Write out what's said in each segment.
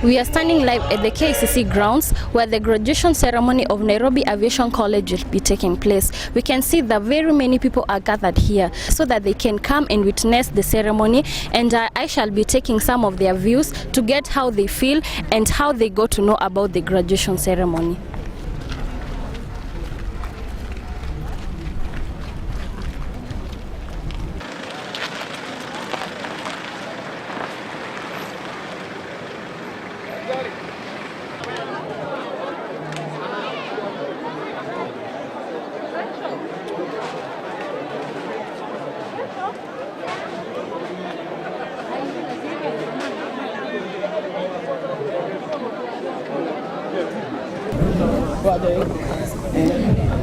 We are standing live at the KICC grounds where the graduation ceremony of Nairobi Aviation College will be taking place. We can see that very many people are gathered here so that they can come and witness the ceremony, and I shall be taking some of their views to get how they feel and how they got to know about the graduation ceremony.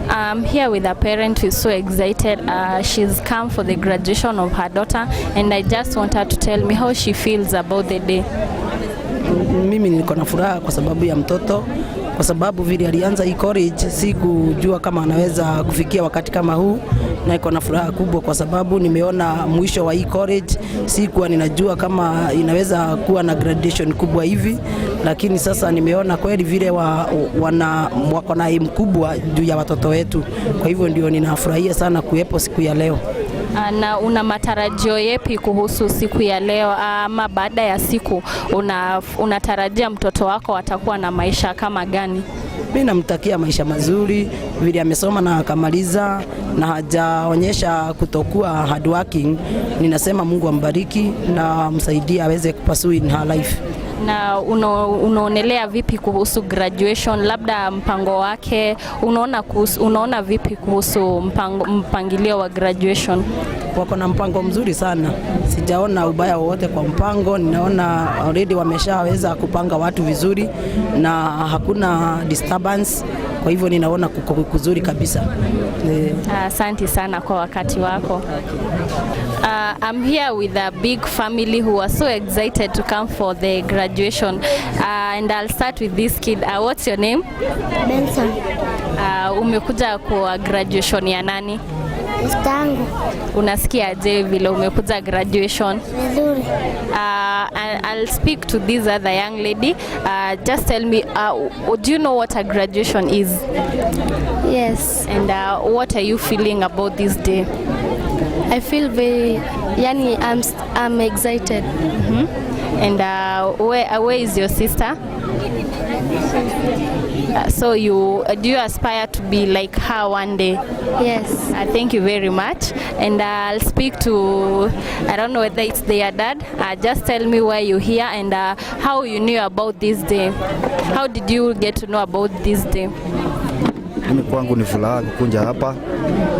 I'm here with a parent who is so excited. She's come for the graduation of her daughter, and I just want her to tell me how she feels about the day. Mimi niko na furaha kwa sababu ya mtoto, kwa sababu vile alianza hii college sikujua kama anaweza kufikia wakati kama huu, na niko na furaha kubwa kwa sababu nimeona mwisho wa hii college. Sikuwa ninajua kama inaweza kuwa na graduation kubwa hivi, lakini sasa nimeona kweli vile wako na aim kubwa juu ya watoto wetu. Kwa hivyo ndio ninafurahia sana kuwepo siku ya leo. Na una matarajio yepi kuhusu siku ya leo, ama baada ya siku unatarajia mtoto wako atakuwa na maisha kama gani? Mimi namtakia maisha mazuri, vile amesoma na akamaliza na hajaonyesha kutokuwa hardworking. Ninasema Mungu ambariki na msaidie aweze kupursue in her life. Na unaonelea vipi kuhusu graduation, labda mpango wake, unaona vipi kuhusu mpangilio wa graduation? Wako na mpango mzuri sana, sijaona ubaya wowote kwa mpango. Ninaona already wameshaweza kupanga watu vizuri na hakuna disturbance, kwa hivyo ninaona kuzuri kabisa. Asante sana kwa wakati wako. I'm here with a big family who are so excited to come for the graduation, and I'll start with this kid. What's your name? Benson. Umekuja kwa graduation ya nani? Mstangu. Unasikia je vile umekuja graduation? Vizuri. I'll speak to this other young lady. Just tell me, do you know what a graduation is? Yes. And what are you feeling about this day? I feel I'm excited. Mm-hmm. And where is your sister? So do you aspire to be like her one day? Yes. Thank you very much. And I'll speak to, I don't know whether it's their dad. Just tell me why you're here and how you knew about this day. How did you get to know about this day? Mimi kwangu ni furaha kukunja hapa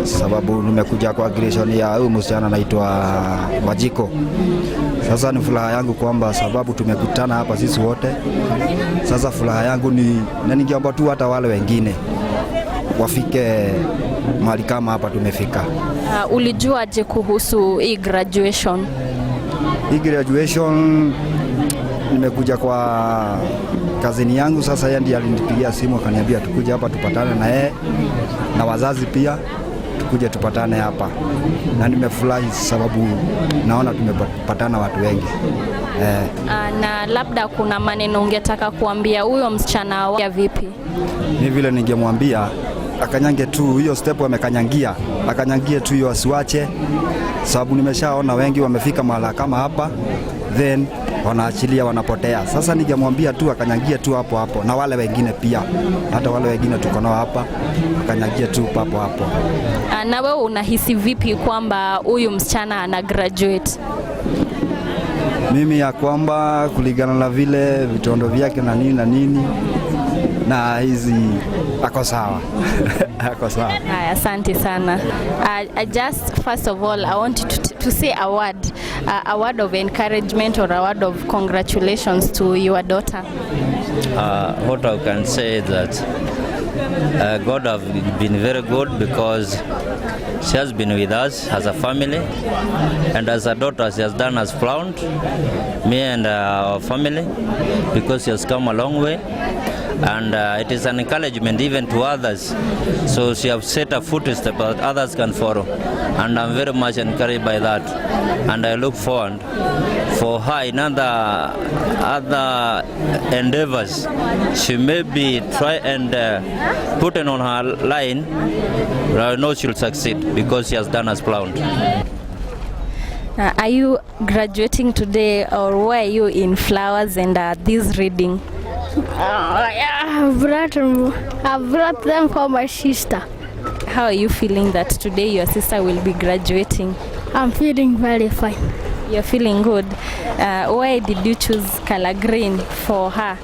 sababu nimekuja kwa graduation ya huyu msichana anaitwa Majiko. Sasa ni furaha yangu kwamba sababu tumekutana hapa sisi wote. Sasa furaha yangu ni ningeomba tu hata wale wengine wafike mahali kama hapa tumefika. Ulijua je kuhusu hii graduation? Hii graduation nimekuja kwa kazini yangu. Sasa yeye ndiye alinipigia simu akaniambia tukuje hapa tupatane na yeye na wazazi pia, tukuje tupatane hapa, na nimefurahi sababu naona tumepatana watu wengi. Na labda kuna maneno ungetaka kuambia huyo msichana wa vipi? Ni vile ningemwambia akanyange tu hiyo step amekanyangia, akanyangie tu hiyo asiwache, sababu nimeshaona wengi wamefika mahali kama hapa then wanaachilia wanapotea. Sasa ningemwambia tu akanyangie tu hapo hapo, na wale wengine pia, hata wale wengine tuko nao hapa, akanyangie tu hapo hapo. Na wewe unahisi vipi kwamba huyu msichana ana graduate? Mimi ya kwamba kulingana na vile vitondo vyake na nini na hizi ako sawa. Ako sawa. Asante sana. I just first of all I want to say a word of encouragement or a word of congratulations to your daughter. What I can say is that God have been very good because she has been with us as a family, and as a daughter she has done us proud, me and our family, because she has come a long way. and it is an encouragement even to others. So she has set a footstep that others can follow, and I'm very much encouraged by that, and I look forward for her in other endeavors. She maybe try and put it on her line. I know she'll succeed because she has done as planned. Are you graduating today, or why are you in flowers and this reading? I brought them for my sister. How are you feeling that today your sister will be graduating? I'm feeling very fine. You're feeling good. Why did you choose color green for her?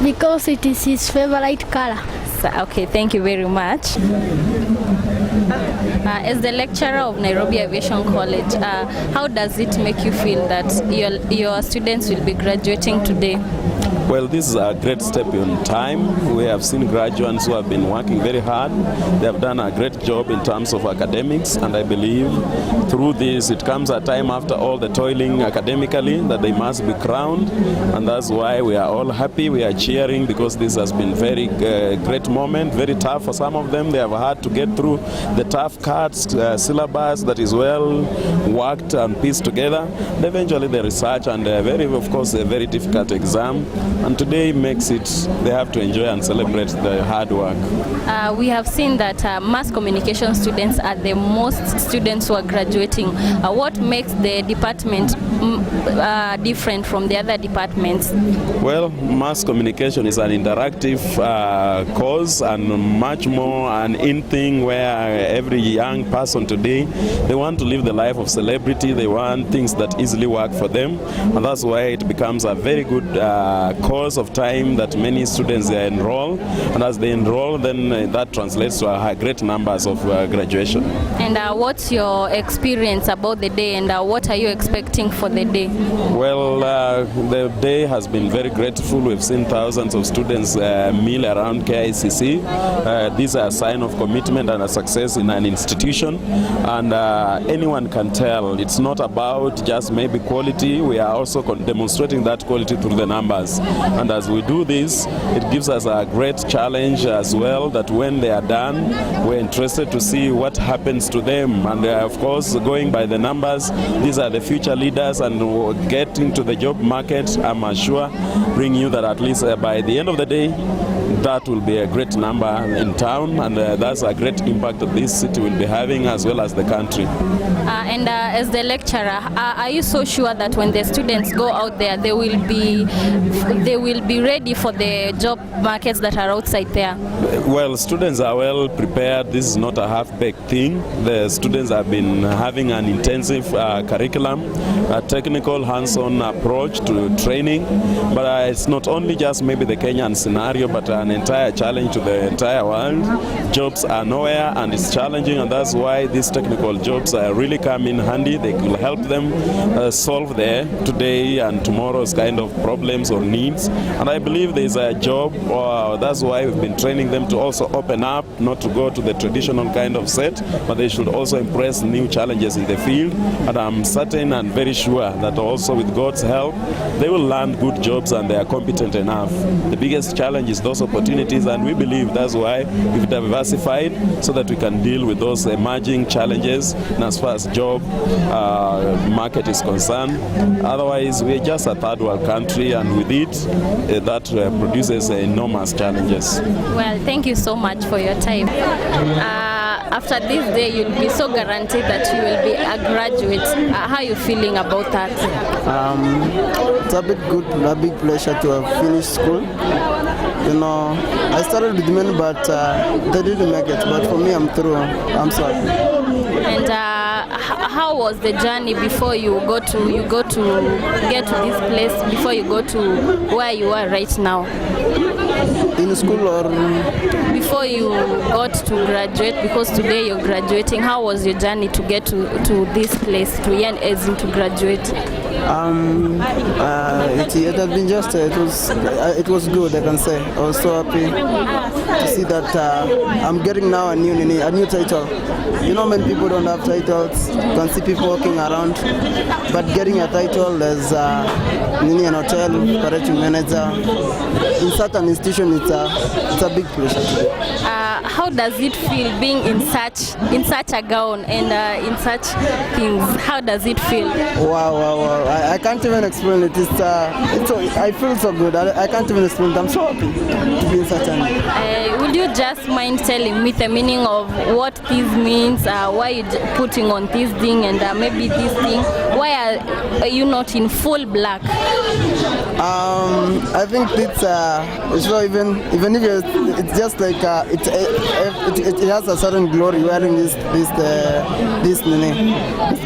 Because it is his favorite color. Okay, thank you very much. As the lecturer of Nairobi Aviation College, how does it make you feel that your students will be graduating today? Well, this is a great step in time. We have seen graduates who have been working very hard. They have done a great job in terms of academics, and I believe through this it comes a time after all the toiling academically that they must be crowned, and that's why we are all happy. We are cheering because this has been very great moment, very tough for some of them. They have had to get through the tough cuts, syllabus that is well worked and pieced together. And eventually the research and of course a very difficult exam. And today makes it, they have to enjoy and celebrate the hard work. We have seen that mass communication students are the most students who are graduating. What makes the department different from the other departments? Well, mass communication is an interactive course and much more an in thing where every young person today, they want to live the life of celebrity. They want things that easily work for them, and that's why it becomes a very good course of time that many students enroll, and as they enroll, then that translates to great numbers of graduation. And what's your experience about the day, and what are you expecting for the day? Well, the day has been very grateful. We've seen thousands of students meal around KICC. These are a sign of commitment and a success in an institution, and anyone can tell it's not about just maybe quality. We are also demonstrating that quality through the numbers, and as we do this, it gives us a great challenge as well, that when they are done, we're interested to see what happens to them, and of course going by the numbers, these are the future leaders, and get into the job market. I'm sure bring you that at least by the end of the day, that will be a great number in town, and that's a great impact that this city will be having as well as the country. And as the lecturer, are you so sure that when the students go out there, they will be ready for the job markets that are outside there? Well, students are well prepared. This is not a half-baked thing. The students have been having an intensive curriculum, a technical hands-on approach to training, but it's not only just maybe the Kenyan scenario, but an entire challenge to the entire world. Jobs are nowhere, and it's challenging, and that's why these technical jobs really come in handy. They will help them solve their today and tomorrow's kind of problems or needs, and I believe there's a job, that's why we've been training them to also open up, not to go to the traditional kind of set, but they should also embrace new challenges in the field, and I'm certain and very sure that also with God's help, they will land good jobs and they are competent enough. The biggest challenge is those opportunities, and we believe that's why we've diversified so that we can deal with those emerging challenges as far as job market is concerned. Otherwise, we're just a third world country, and with it, that produces enormous challenges. Well, thank you so much for your time. After this day, you'll be so guaranteed that you will be a graduate. How are you feeling about that? It's a bit good, a big pleasure to have finished school. You know, I started with men, but they didn't make it. But for me, I'm through. I'm so happy. And how was the journey before you get to this place, before you go to where you are right now? In school or? Before you got to graduate, because today you're graduating, how was your journey to get to this place, to Yen Ezin, to graduate? It has been just, it was good, I can say. I was so happy to see that I'm getting now a new title. You know, many people don't have titles. You can see people walking around, but getting a title as an hotel operating manager in certain institutions competition, it's a big pressure to do. How does it feel being in such a gown and in such things? How does it feel? Wow. I can't even explain it. I feel so good. I can't even explain it. I'm so happy to be in such an. Would you just mind telling me the meaning of what this means? Why you putting on this thing and maybe this thing? Why are you not in full black? I think it's not even if it's just like it has a certain glory wearing this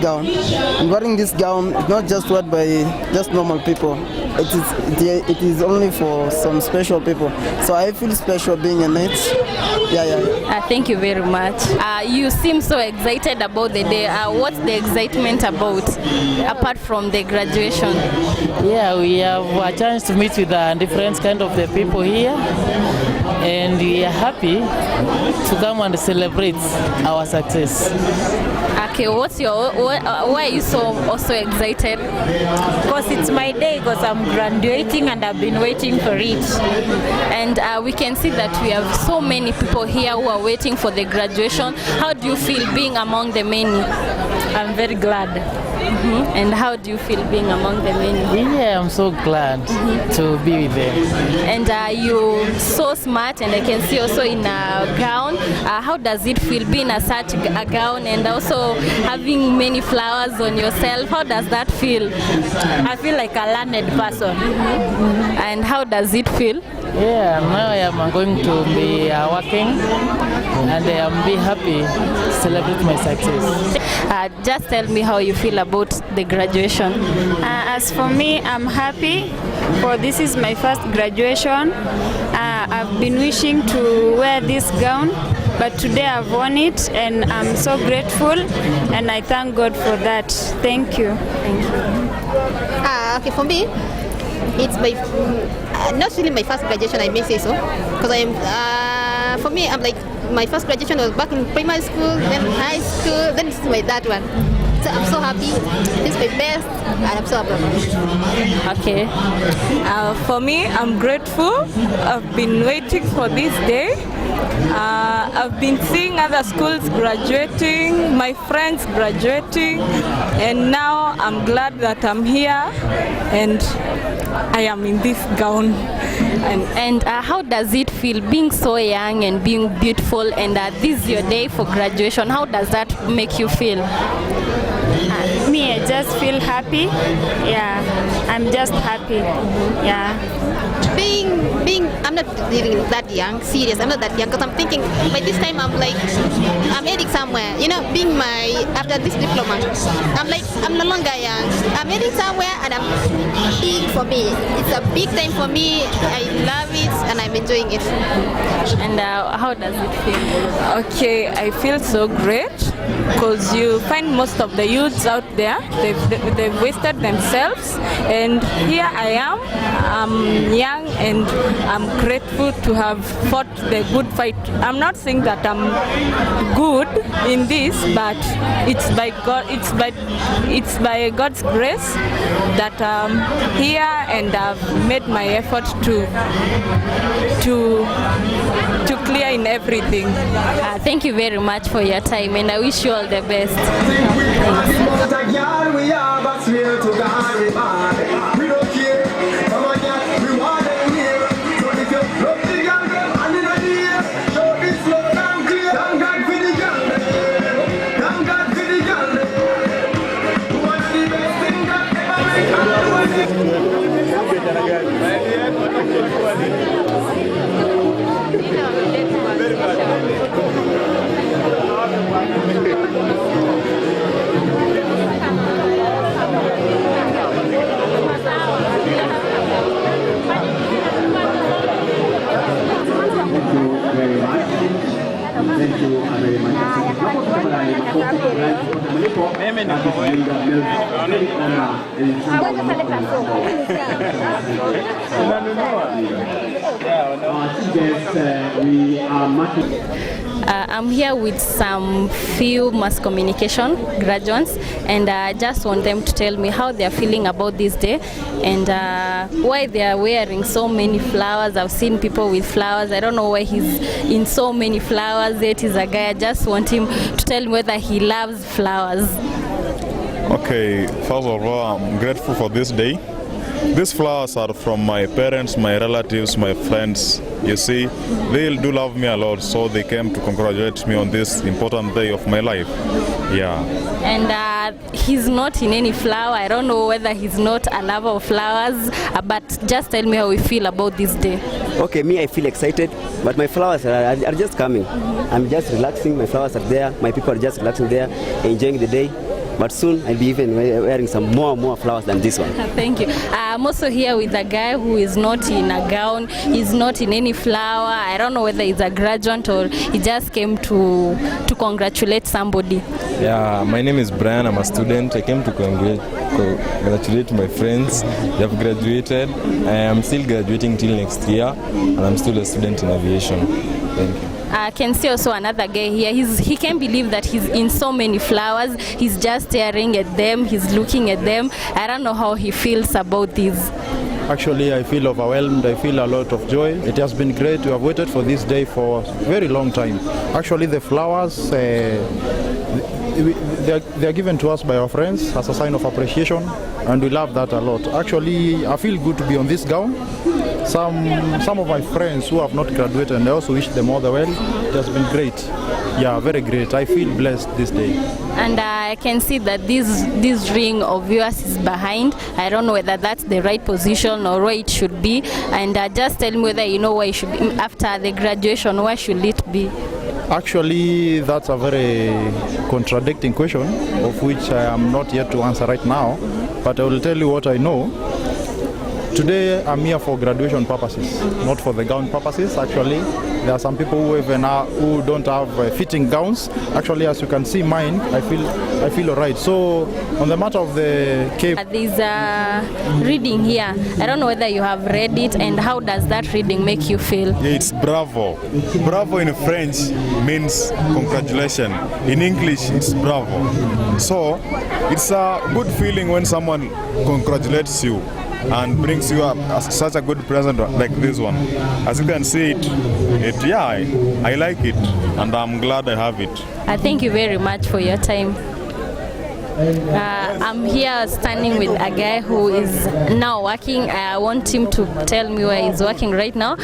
gown. And wearing this gown is not just worn by just normal people. It is only for some special people. So I feel special being in it. Yeah. Thank you very much. You seem so excited about the day. What's the excitement about, apart from the graduation? Yeah, we have a chance to meet with different kind of the people here, and we are happy to come and celebrate our success. Okay, why are you also excited? Because it's my day, because I'm graduating and I've been waiting for it. And we can see that we have so many people here who are waiting for the graduation. How do you feel being among the many? I'm very glad. And how do you feel being among the many? Yeah, I'm so glad to be with them. And you so smart, and I can see also in a gown. How does it feel being such a gown and also having many flowers on yourself? How does that feel? I feel like a learned person. And how does it feel? Yeah, now I am going to be working, and I am be happy to celebrate my success. Just tell me how you feel about the graduation. As for me, I'm happy, for this is my first graduation. I've been wishing to wear this gown, but today I've worn it, and I'm so grateful, and I thank God for that. Thank you. Okay, for me, it's my not really my first graduation, I may say so, because for me, I'm like, my first graduation was back in primary school, then high school, then this is my third one. So I'm so happy. This is my best, and I'm so happy. Okay. For me, I'm grateful. I've been waiting for this day. I've been seeing other schools graduating, my friends graduating, and now I'm glad that I'm here and I am in this gown. And how does it feel being so young and being beautiful, and this is your day for graduation? How does that make you feel? Me, I just feel happy. Yeah, I'm just happy. Yeah. I'm not really that young, serious, I'm not that young, because I'm thinking by this time I'm heading somewhere, being after this diploma, I'm no longer young, I'm heading somewhere, and I'm big for me, it's a big time for me, I love it, and I'm enjoying it. And how does it feel? Okay, I feel so great, because you find most of the youths out there, they've wasted themselves, and here I am, I'm young, and I'm grateful to have fought the good fight. I'm not saying that I'm good in this, but it's by God. It's by God's grace that I'm here, and I've made my effort to clear in everything. Thank you very much for your time, and I wish you all the best. I'm here with some few mass communication graduates, and I just want them to tell me how they are feeling about this day and why they are wearing so many flowers. I've seen people with flowers. I don't know why he's in so many flowers, yet he's a guy. I just want him to tell me whether he loves flowers. Okay, first of all, I'm grateful for this day. These flowers are from my parents, my relatives, my friends. You see, they do love me a lot, so they came to congratulate me on this important day of my life. Yeah. And he's not in any flower. I don't know whether he's not a lover of flowers, but just tell me how you feel about this day. Okay, me, I feel excited, but my flowers are just coming. I'm just relaxing. My flowers are there. My people are just relaxing there, enjoying the day. But soon I'll be even wearing some more flowers than this one. Thank you. I'm also here with a guy who is not in a gown. He's not in any flower. I don't know whether he's a graduate or he just came to congratulate somebody. Yeah, my name is Brian. I'm a student. I came to congratulate my friends. They have graduated. I am still graduating till next year, and I'm still a student in aviation. Thank you. I can see also another guy here. He can't believe that he's in so many flowers. He's just staring at them. He's looking at them. I don't know how he feels about this. Actually, I feel overwhelmed. I feel a lot of joy. It has been great to have waited for this day for a very long time. Actually, the flowers, they are given to us by our friends as a sign of appreciation, and we love that a lot. Actually, I feel good to be on this gown. Some of my friends who have not graduated, and I also wish them all the well. It has been great. Yeah, very great. I feel blessed this day. And I can see that this ring of yours is behind. I don't know whether that's the right position or where it should be. And just tell me whether you know where it should be. After the graduation, where should it be? Actually, that's a very contradicting question, of which I am not yet to answer right now. But I will tell you what I know. Today I'm here for graduation purposes, not for the gown purposes. Actually, there are some people who don't have fitting gowns. Actually, as you can see mine, I feel alright. So on the matter of the cape, there's a reading here. I don't know whether you have read it, and how does that reading make you feel? It's bravo. Bravo in French means congratulations. In English, it's bravo. So it's a good feeling when someone congratulates you and brings you up as such a good present like this one. As you can see I like it, and I'm glad I have it. Thank you very much for your time. I'm here standing with a guy who is now working. I want him to tell me where he's working right now.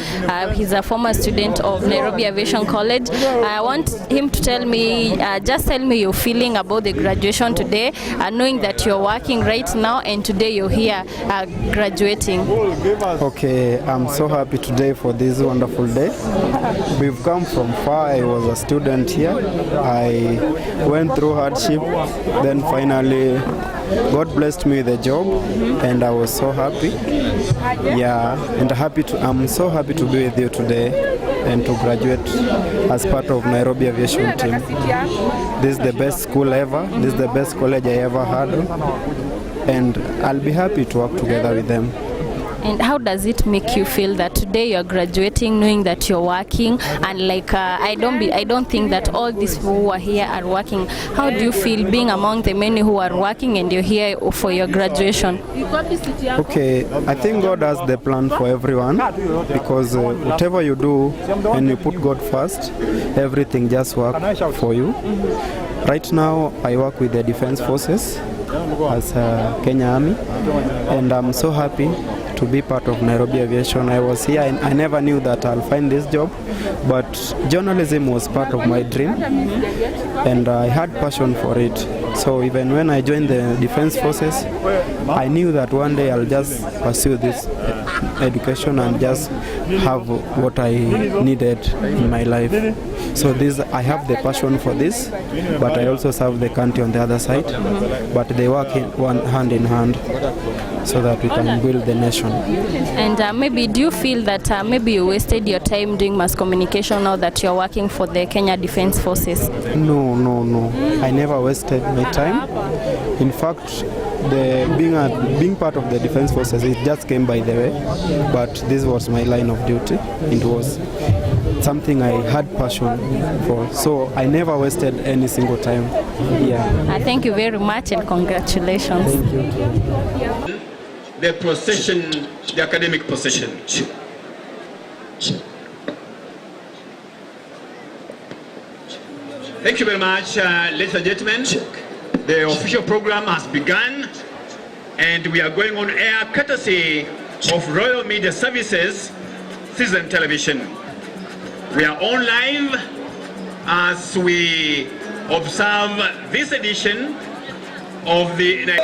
He's a former student of Nairobi Aviation College. I want him to tell me, just tell me your feeling about the graduation today, knowing that you're working right now and today you're here graduating. Okay, I'm so happy today for this wonderful day. We've come from far. I was a student here. I went through hardship, then finally God blessed me with a job, and I was so happy. Yeah, and I'm so happy to be with you today and to graduate as part of Nairobi Aviation team. This is the best school ever. This is the best college I ever had, and I'll be happy to work together with them. And how does it make you feel that today you're graduating, knowing that you're working, and like I don't think that all these people who are here are working? How do you feel being among the many who are working and you're here for your graduation? Okay, I think God has the plan for everyone, because whatever you do and you put God first, everything just works for you. Right now I work with the Defense Forces as Kenya Army, and I'm so happy to be part of Nairobi Aviation. I was here and I never knew that I'll find this job, but journalism was part of my dream, and I had passion for it. So even when I joined the Defense Forces, I knew that one day I'll just pursue this education and just have what I needed in my life. So I have the passion for this, but I also serve the country on the other side. But they work hand in hand so that we can build the nation. And maybe do you feel that maybe you wasted your time doing mass communication now that you're working for the Kenya Defense Forces? No. I never wasted my time. In fact, being part of the Defense Forces, it just came by the way, but this was my line of duty. It was something I had passion for. So I never wasted any single time. Yeah. Thank you very much and congratulations. Thank you. The procession, the academic procession. Thank you very much, ladies and gentlemen. The official program has begun and we are going on air courtesy of Royal Media Services, Citizen Television. We are on live as we observe this edition of the the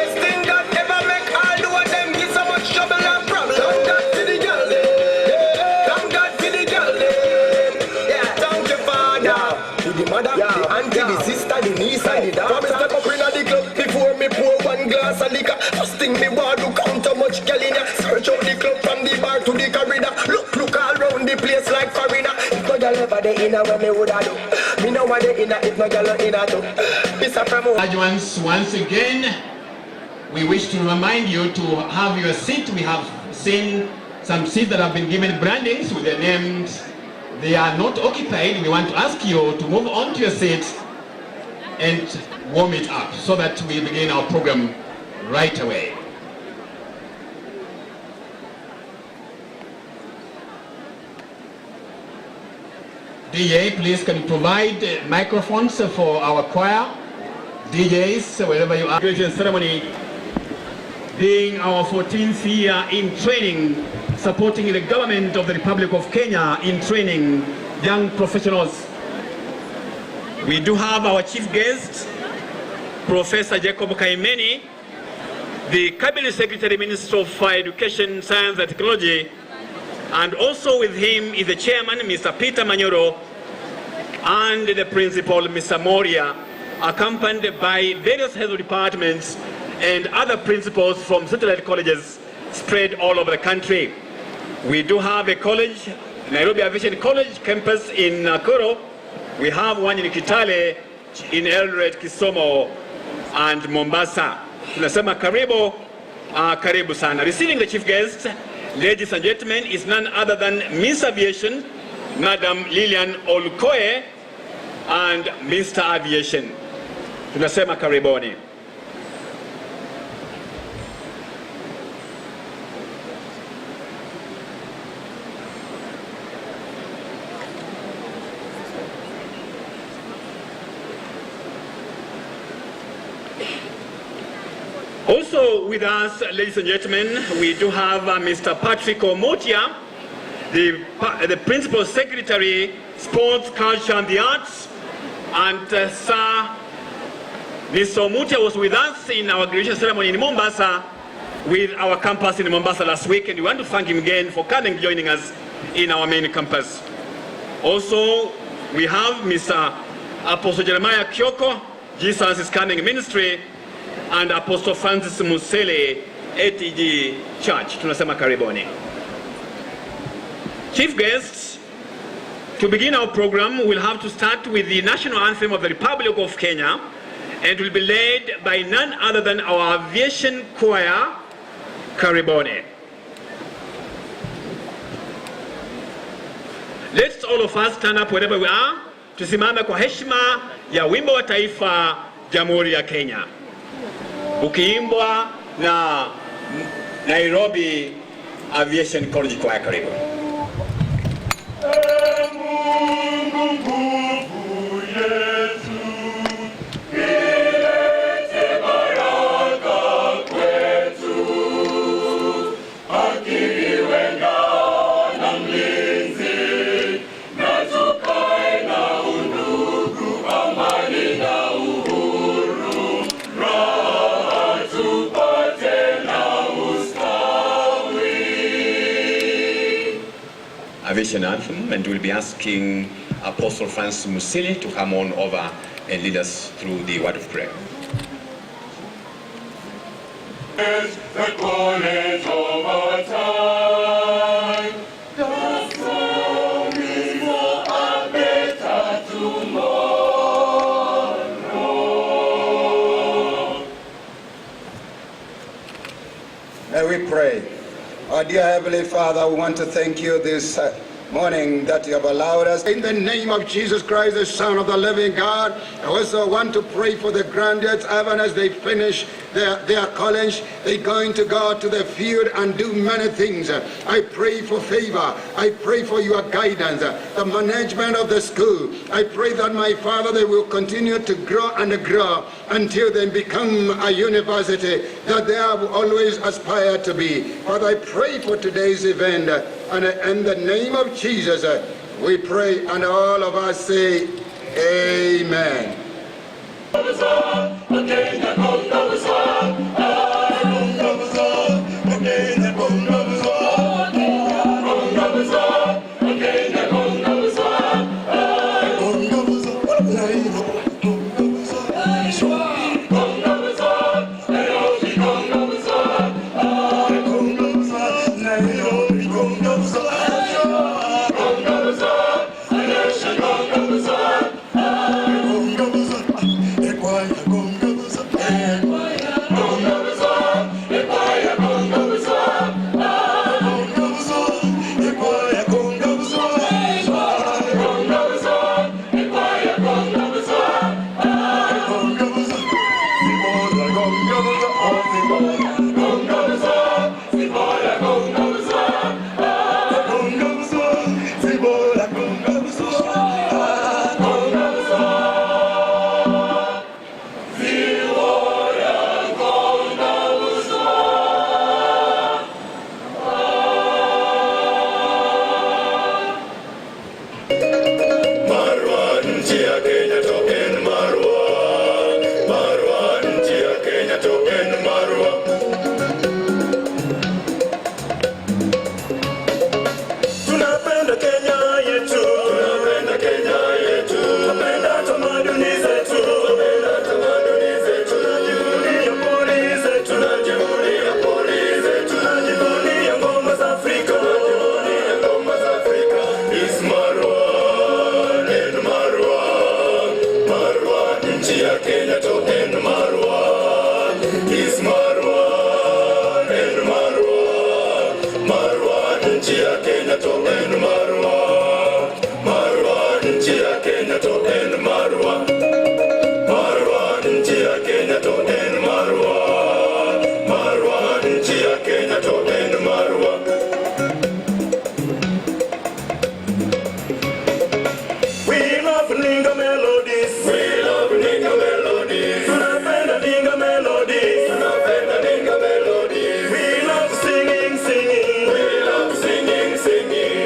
auntie, the sister, the niece, and the daughter. Step up in the club before me pour one glass of liquor. First thing me want to count how much girl in ya. Search out the club from the bar to the corridor. Look all round the place like foreigner. If no girl ever dey inna, what me woulda do? Me know what dey inna, if no girl inna too. Mr. Pramo. Once again, we wish to remind you to have your seat. We have seen some seats that have been given brandings with their names. They are not occupied. We want to ask you to move on to your seat and warm it up so that we begin our program right away. DJ, please can you provide microphones for our choir? DJs, wherever you are. Graduation ceremony being our 14th year in training, supporting the government of the Republic of Kenya in training young professionals. We do have our chief guest, Professor Jacob Kaimeni, the Cabinet Secretary, Minister of Education, Science and Technology, and also with him is the chairman, Mr. Peter Manyoro, and the principal, Mr. Moria, accompanied by various heads of departments and other principals from satellite colleges spread all over the country. We do have a college, Nairobi Aviation College campus in Nakuru. We have one in Kitale, in Eldoret, Kisumu, and Mombasa. Tunasema karibu, karibu sana. Receiving the chief guest, ladies and gentlemen, is none other than Miss Aviation, Madam Lilian Olukoye, and Mr. Aviation. Tunasema karibuni. Also with us, ladies and gentlemen, we do have Mr. Patrick Omotia, the Principal Secretary, Sports, Culture and the Arts, and Sir Mr. Omotia was with us in our graduation ceremony in Mombasa with our campus in Mombasa last week, and we want to thank him again for coming joining us in our main campus. Also, we have Mr. Apostle Jeremiah Kyoko, Jesus is Coming Ministry, and Apostle Francis Musele, ATG Church. Tunasema karibuni. Chief guests, to begin our program, we'll have to start with the national anthem of the Republic of Kenya, and will be led by none other than our aviation choir, Karibuni. Let's all of us stand up wherever we are, tusimame kwa heshima ya wimbo wa taifa Jamhuri ya Kenya, ukiimbwa na Nairobi Aviation College Choir. Karibu. Aviation anthem, and we'll be asking Apostle Francis Musili to come on over and lead us through the word of prayer. The college of our time, the song is for a better tomorrow. May we pray. Our dear Heavenly Father, we want to thank you this morning that you have allowed us. In the name of Jesus Christ, the Son of the living God, I also want to pray for the graduates, even as they finish their college, they're going to go to the field and do many things. I pray for favor. I pray for your guidance, the management of the school. I pray that, my Father, they will continue to grow and grow until they become a university that they have always aspired to be. Father, I pray for today's event, and in the name of Jesus, we pray, and all of us say, Amen.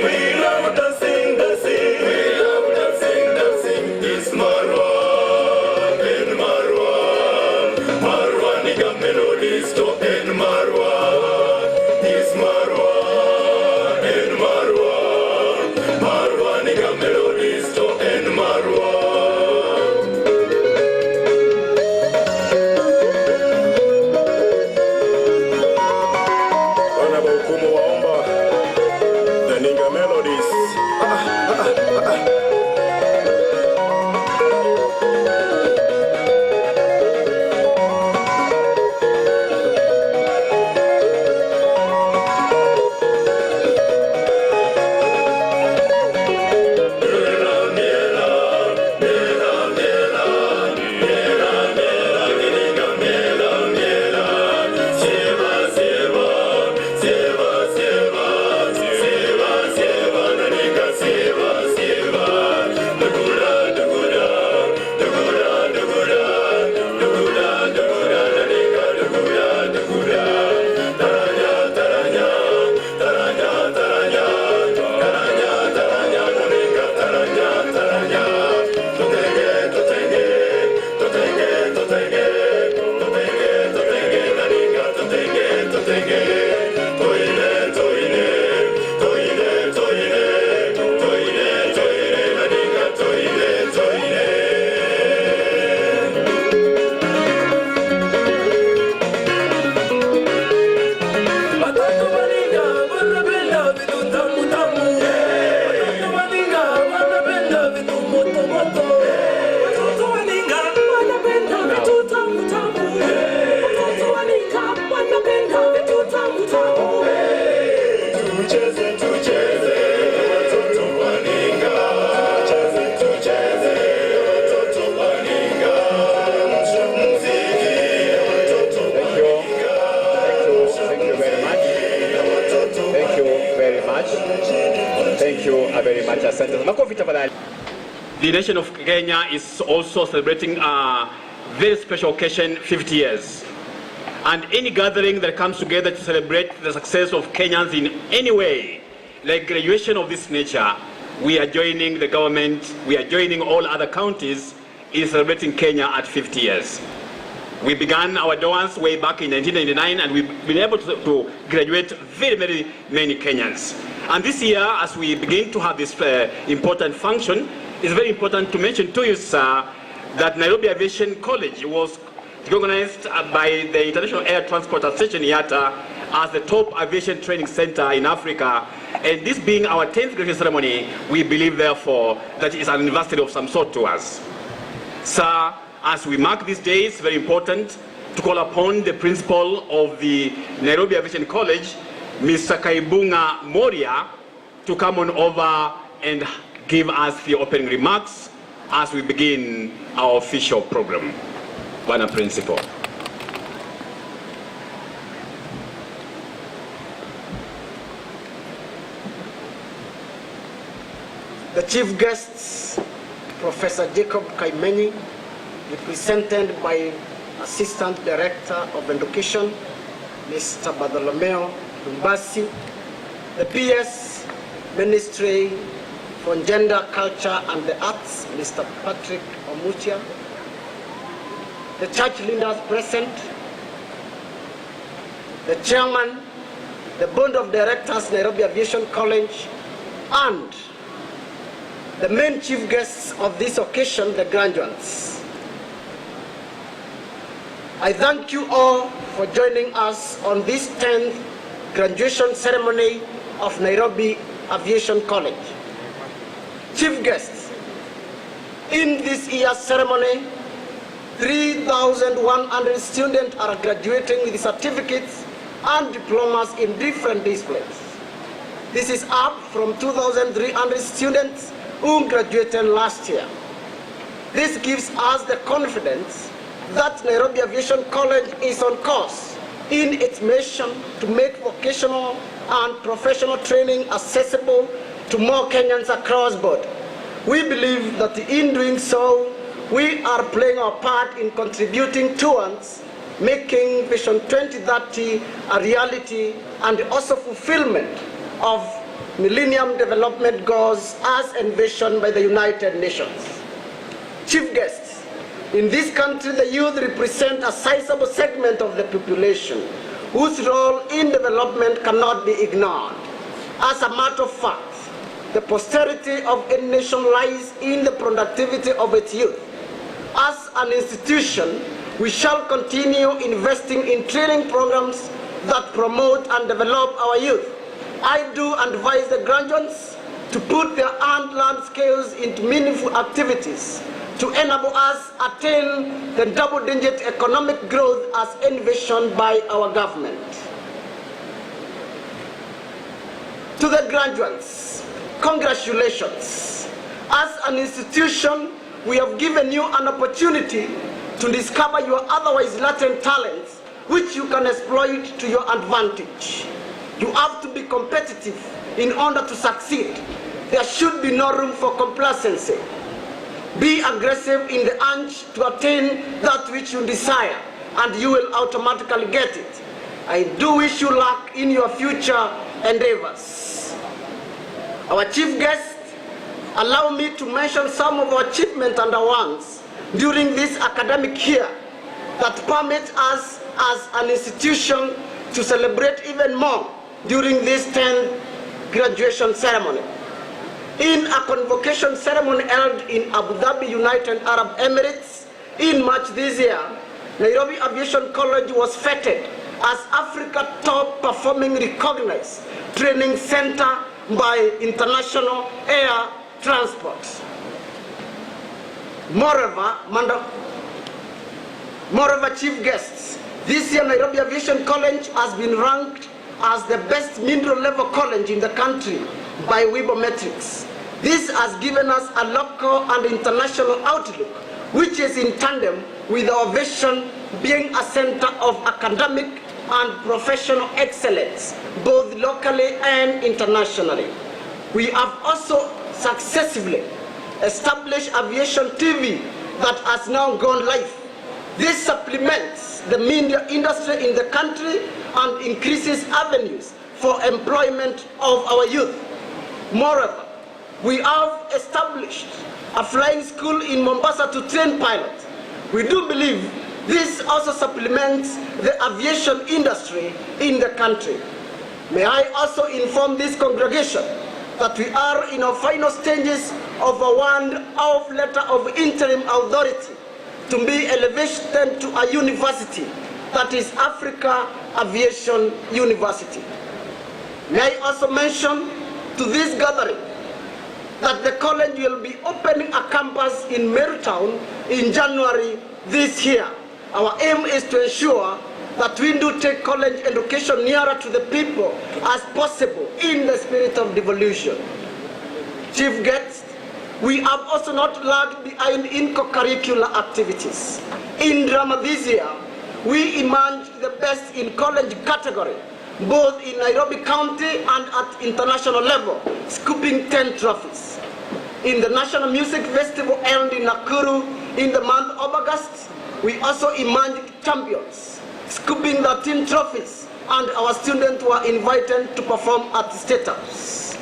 We love much. Asante. Makofi tafadhali. The nation of Kenya is also celebrating a very special occasion, 50 years. And any gathering that comes together to celebrate the success of Kenyans in any way, like graduation of this nature, we are joining the government, we are joining all other counties in celebrating Kenya at 50 years. We began our dance way back in 1999, and we've been able to graduate very, very many Kenyans. And this year, as we begin to have this important function, it's very important to mention to you, sir, that Nairobi Aviation College was recognized by the International Air Transport Association IATA as the top aviation training center in Africa. And this being our 10th graduation ceremony, we believe therefore that it's an university of some sort to us. Sir, as we mark these days, it's very important to call upon the principal of the Nairobi Aviation College, Mr. Kaibunga Moria, to come on over and give us the opening remarks as we begin our official program. Bwana Principal. The chief guests, Professor Jacob Kaimeni, represented by Assistant Director of Education, Mr. Bartholomeo Lumbasi, the PS Ministry for Gender, Culture and the Arts, Mr. Patrick Omutia, the church leaders present, the chairman, the board of directors, Nairobi Aviation College, and the main chief guests of this occasion, the graduates. I thank you all for joining us on this 10th graduation ceremony of Nairobi Aviation College. Chief guests, in this year's ceremony, 3,100 students are graduating with certificates and diplomas in different disciplines. This is up from 2,300 students who graduated last year. This gives us the confidence that Nairobi Aviation College is on course in its mission to make vocational and professional training accessible to more Kenyans across board. We believe that in doing so, we are playing our part in contributing towards making Vision 2030 a reality and also fulfillment of Millennium Development Goals as envisioned by the United Nations. Chief guests, in this country the youth represent a sizable segment of the population whose role in development cannot be ignored. As a matter of fact, the posterity of a nation lies in the productivity of its youth. As an institution, we shall continue investing in training programs that promote and develop our youth. I do advise the graduates to put their learned skills into meaningful activities to enable us attain the double-digit economic growth as envisioned by our government. To the graduates, congratulations. As an institution, we have given you an opportunity to discover your otherwise latent talents, which you can exploit to your advantage. You have to be competitive in order to succeed. There should be no room for complacency. Be aggressive in the urge to attain that which you desire, and you will automatically get it. I do wish you luck in your future endeavors. Our chief guest, allow me to mention some of our achievements and awards during this academic year that permit us as an institution to celebrate even more during this 10th graduation ceremony. In a convocation ceremony held in Abu Dhabi, United Arab Emirates in March this year, Nairobi Aviation College was feted as Africa's top performing recognized training center by International Air Transport. Moreover, chief guests, this year Nairobi Aviation College has been ranked as the best middle level college in the country by Webometrics. This has given us a local and international outlook, which is in tandem with our vision being a center of academic and professional excellence, both locally and internationally. We have also successfully established Aviation TV that has now gone live. This supplements the media industry in the country and increases avenues for employment of our youth. Moreover, we have established a flying school in Mombasa to train pilots. We do believe this also supplements the aviation industry in the country. May I also inform this congregation that we are in our final stages of a one-off letter of interim authority to be elevated to a university, that is Africa Aviation University. May I also mention to this gathering that the college will be opening a campus in Marytown in January this year. Our aim is to ensure that we do take college education nearer to the people as possible in the spirit of devolution. Chief guests, we have also not lagged behind in co-curricular activities. In drama this year, we emerged the best in college category, both in Nairobi County and at international level, scooping 10 trophies. In the National Music Festival held in Nakuru in the month of August, we also emerged champions, scooping 13 trophies, and our students were invited to perform at State House.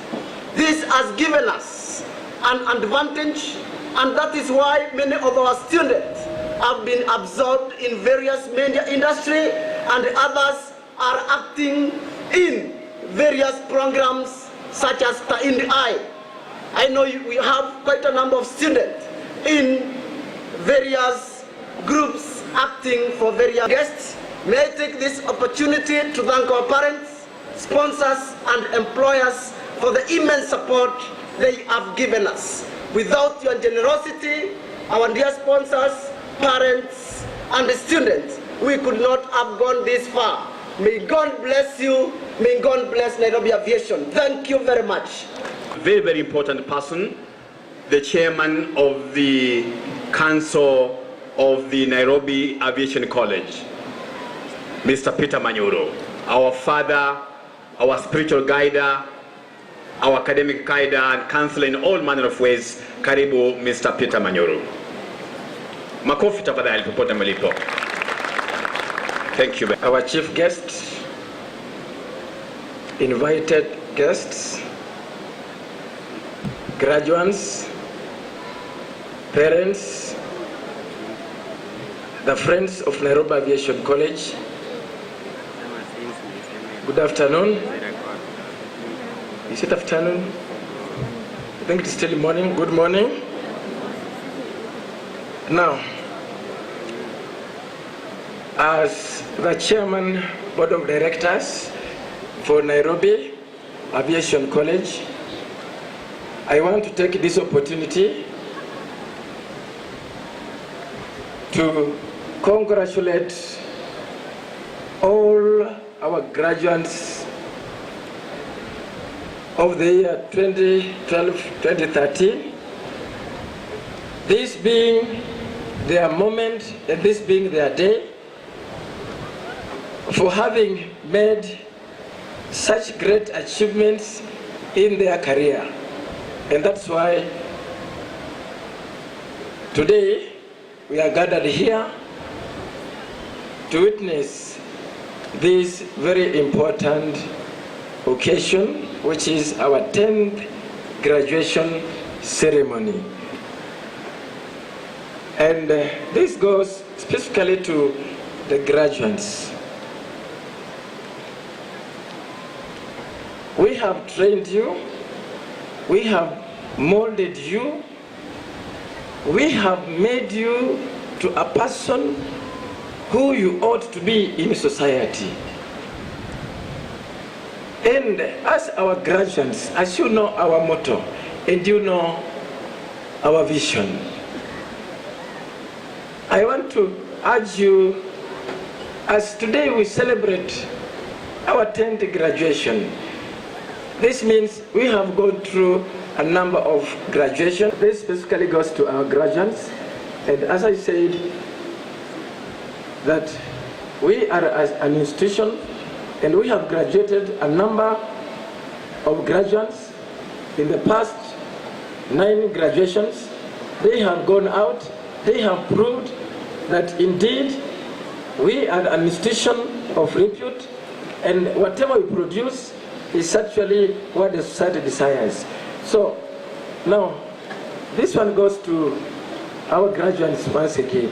This has given us an advantage, and that is why many of our students have been absorbed in various media industry, and others are acting in various programs such as Ta in the Eye. I know we have quite a number of students in various groups acting for various guests. May I take this opportunity to thank our parents, sponsors, and employers for the immense support they have given us. Without your generosity, our dear sponsors, parents, and the students, we could not have gone this far. May God bless you. May God bless Nairobi Aviation. Thank you very much. Very, very important person, the chairman of the Council of the Nairobi Aviation College, Mr. Peter Manyoro, our father, our spiritual guider, our academic guider and counselor in all manner of ways. Karibu Mr. Peter Manyoro. Makofi tafadhali popote mlipo. Thank you. Our chief guest, invited guests, graduates, parents, the friends of Nairobi Aviation College, good afternoon. Is it afternoon? I think it's still morning. Good morning. Now, as the chairman, board of directors for Nairobi Aviation College, I want to take this opportunity to congratulate all our graduates of the year 2012-2013, this being their moment and this being their day, for having made such great achievements in their career. And that's why today we are gathered here to witness this very important occasion, which is our 10th graduation ceremony. And this goes specifically to the graduates. We have trained you, we have molded you, we have made you to a person who you ought to be in society. And as our graduates, as you know our motto, and you know our vision, I want to urge you, as today we celebrate our 10th graduation, this means we have gone through a number of graduations. This specifically goes to our graduates. And as I said, that we are as an institution, and we have graduated a number of graduates in the past 9 graduations. They have gone out. They have proved that indeed we are an institution of repute, and whatever we produce is actually what the society desires. So now, this one goes to our graduates once again.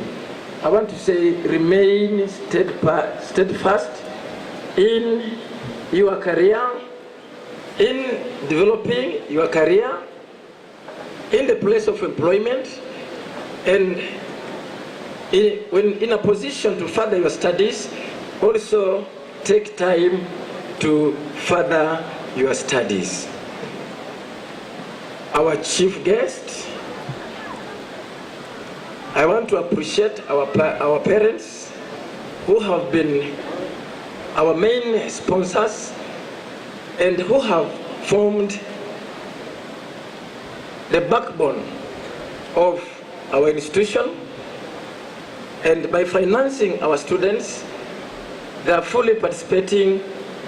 I want to say, remain steadfast in your career, in developing your career, in the place of employment, and when in a position to further your studies, also take time to further your studies. Our chief guest, I want to appreciate our parents who have been our main sponsors and who have formed the backbone of our institution, and by financing our students, they are fully participating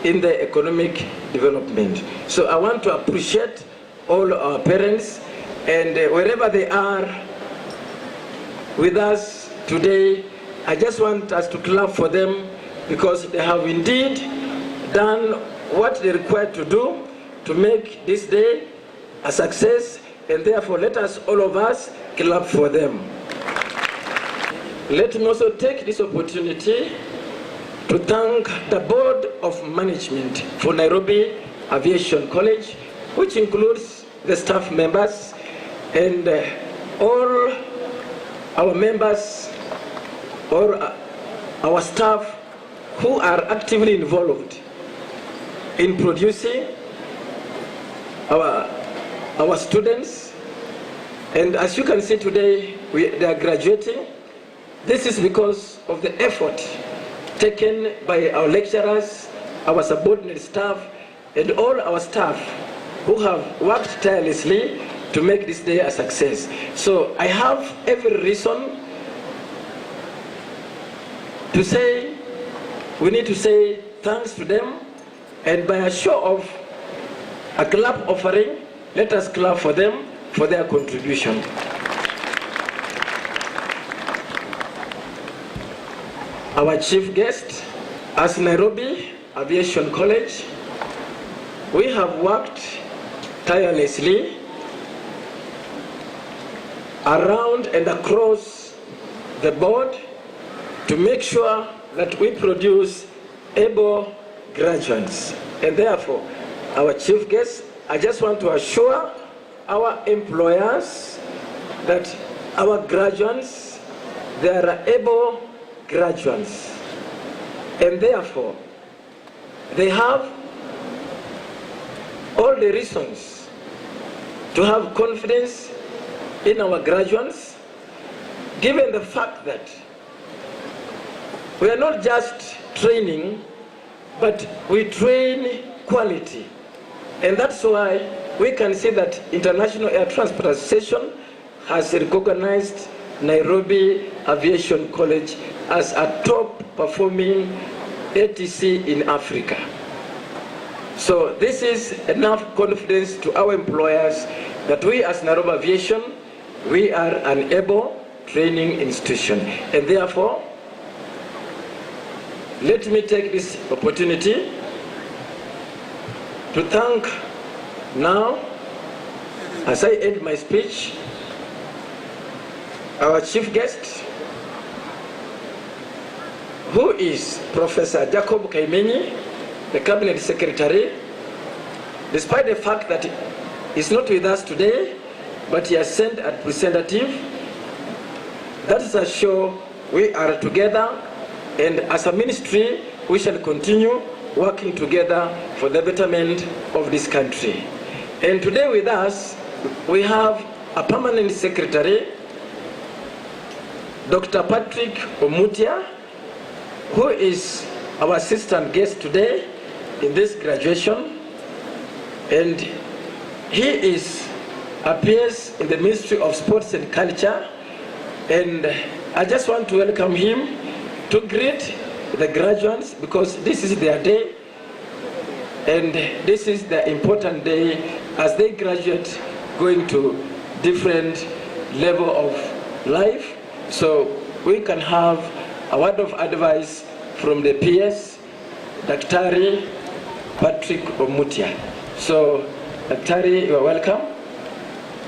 in the economic development. So I want to appreciate all our parents, and wherever they are with us today, I just want us to clap for them, because they have indeed done what they required to do to make this day a success, and therefore let us, all of us, clap for them. Let me also take this opportunity to thank the Board of Management for Nairobi Aviation College, which includes the staff members and all our members or our staff who are actively involved in producing our students. And as you can see today, they are graduating. This is because of the effort taken by our lecturers, our subordinate staff, and all our staff who have worked tirelessly to make this day a success. So I have every reason to say, we need to say thanks to them, and by a show of a clap offering, let us clap for them for their contribution. Our chief guest, as Nairobi Aviation College, we have worked tirelessly around and across the board to make sure that we produce able graduates. And therefore, our chief guest, I just want to assure our employers that our graduates, they are able graduates, and therefore they have all the reasons to have confidence in our graduates, given the fact that we are not just training, but we train quality. And that's why we can see that International Air Transport Association has recognized Nairobi Aviation College as a top performing ATC in Africa. So this is enough confidence to our employers that we as Nairobi Aviation, we are an able training institution. And therefore, let me take this opportunity to thank now, as I end my speech, our chief guest, who is Professor Jacob Kaimenyi, the Cabinet Secretary. Despite the fact that he's not with us today, but he has sent a representative, that is a show we are together, and as a ministry, we shall continue working together for the betterment of this country. And today with us, we have a permanent secretary, Dr. Patrick Omutia, who is our assistant guest today in this graduation, and he appears in the Ministry of Sports and Culture, and I just want to welcome him to greet the graduates, because this is their day, and this is the important day as they graduate going to different level of life. So we can have a word of advice from the PS, Daktari Patrick Omutia. So, Daktari, you are welcome.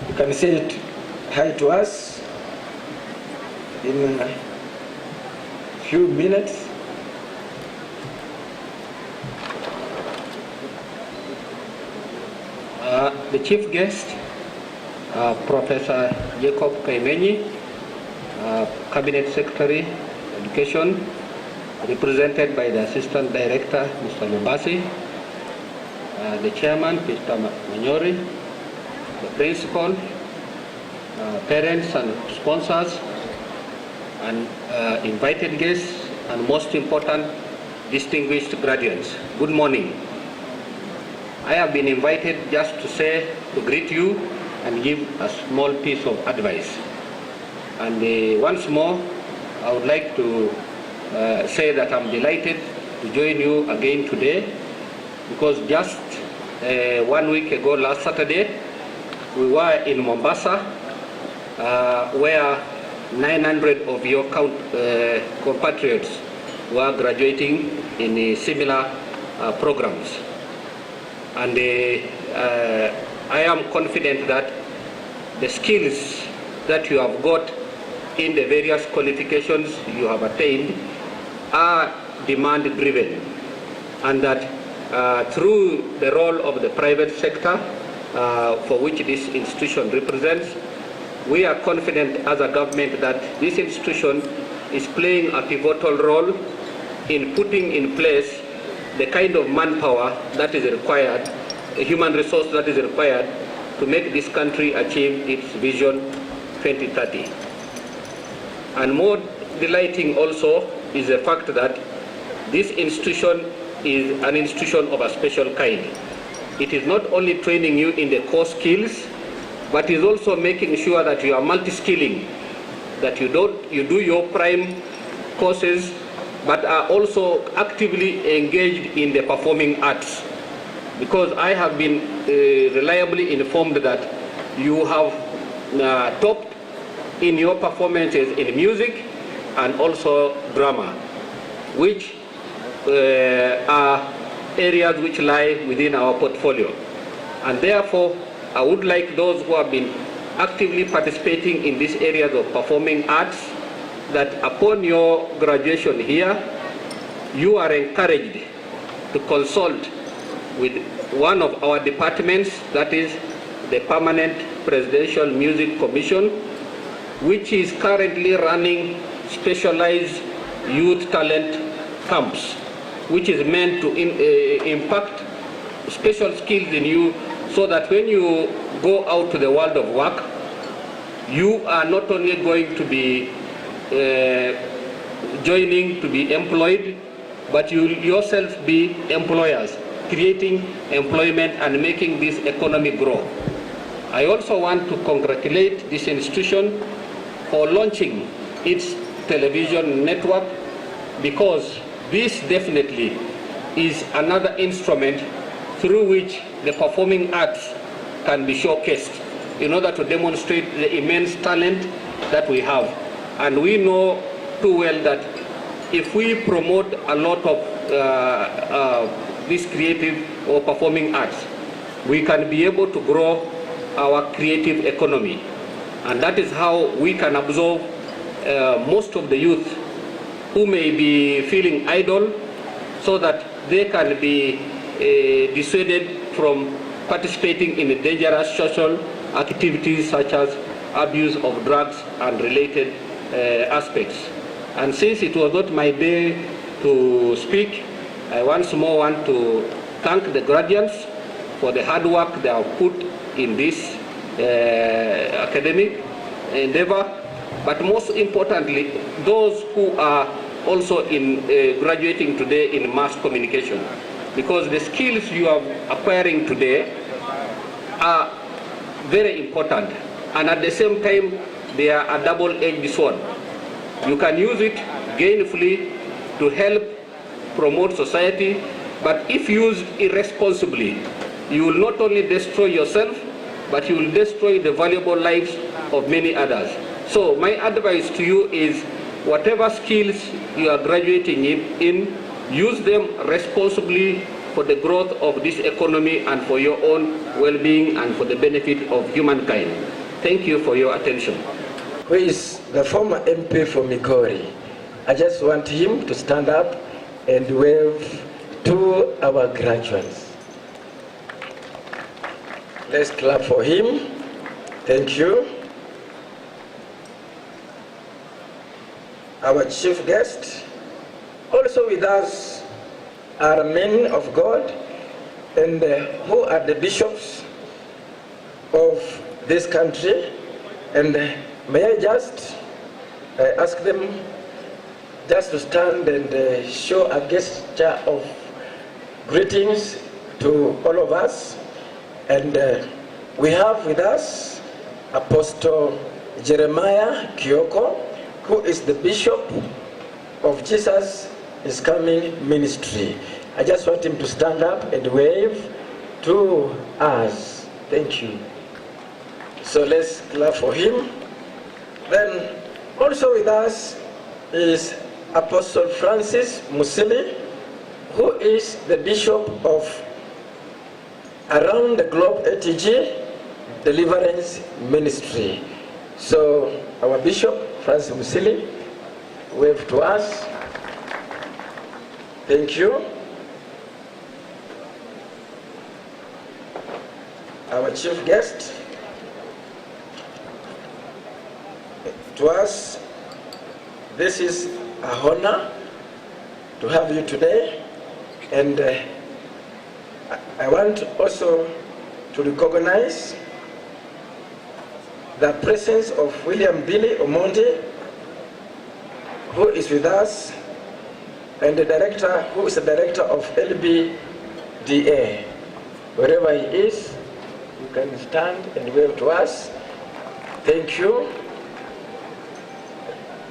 You can say it, hi to us in a few minutes. The chief guest, Professor Jacob Kaimenyi, Cabinet Secretary, Education, represented by the Assistant Director, Mr. Lumbasi, the Chairman, Mr. Manyori, the Principal, parents and sponsors, and invited guests, and most important, distinguished graduates. Good morning. I have been invited just to greet you and give a small piece of advice. And once more, I would like to say that I'm delighted to join you again today, because just 1 week ago, last Saturday, we were in Mombasa, where 900 of your compatriots were graduating in similar programs. And I am confident that the skills that you have got in the various qualifications you have attained are demand driven, and that through the role of the private sector for which this institution represents, we are confident as a government that this institution is playing a pivotal role in putting in place the kind of manpower that is required, a human resource that is required to make this country achieve its Vision 2030. And more delighting also is the fact that this institution is an institution of a special kind. It is not only training you in the core skills, but is also making sure that you are multi-skilling, that you do your prime courses, but are also actively engaged in the performing arts. Because I have been reliably informed that you have topped in your performances in music and also drama, which are areas which lie within our portfolio. And therefore, I would like those who have been actively participating in these areas of performing arts, that upon your graduation here, you are encouraged to consult with one of our departments, that is the Permanent Presidential Music Commission, which is currently running specialized youth talent camps, which is meant to impact special skills in you, so that when you go out to the world of work, you are not only going to be joining to be employed, but you yourself be employers, creating employment and making this economy grow. I also want to congratulate this institution for launching its television network, because this definitely is another instrument through which the performing arts can be showcased in order to demonstrate the immense talent that we have. And we know too well that if we promote a lot of this creative or performing arts, we can be able to grow our creative economy. And that is how we can absorb most of the youth who may be feeling idle, so that they can be dissuaded from participating in dangerous social activities such as abuse of drugs and related aspects. And since it was not my day to speak, I once more want to thank the graduates for the hard work they have put in this academic endeavor, but most importantly, those who are also in graduating today in mass communication, because the skills you are acquiring today are very important, and at the same time they are a double-edged sword. You can use it gainfully to help promote society, but if used irresponsibly, you will not only destroy yourself, but you will destroy the valuable lives of many others. So my advice to you is, whatever skills you are graduating in, use them responsibly for the growth of this economy and for your own well-being and for the benefit of humankind. Thank you for your attention. Who is the former MP for Migori? I just want him to stand up and wave to our graduates. Let's clap for him. Thank you. Our chief guest, also with us are men of God and who are the bishops of this country. And may I just ask them just to stand and show a gesture of greetings to all of us. And we have with us Apostle Jeremiah Kioko, who is the Bishop of Jesus is Coming Ministry. I just want him to stand up and wave to us. Thank you. So let's clap for him. Then also with us is Apostle Francis Musili, who is the Bishop of Around the Globe ATG Deliverance Ministry. So our Bishop Francis Musili, wave to us. Thank you. Our chief guest, to us, this is a honor to have you today, and I want also to recognize the presence of William Billy Omondi, who is with us, and the director, who is the director of LBDA. Wherever he is, you can stand and wave to us. Thank you.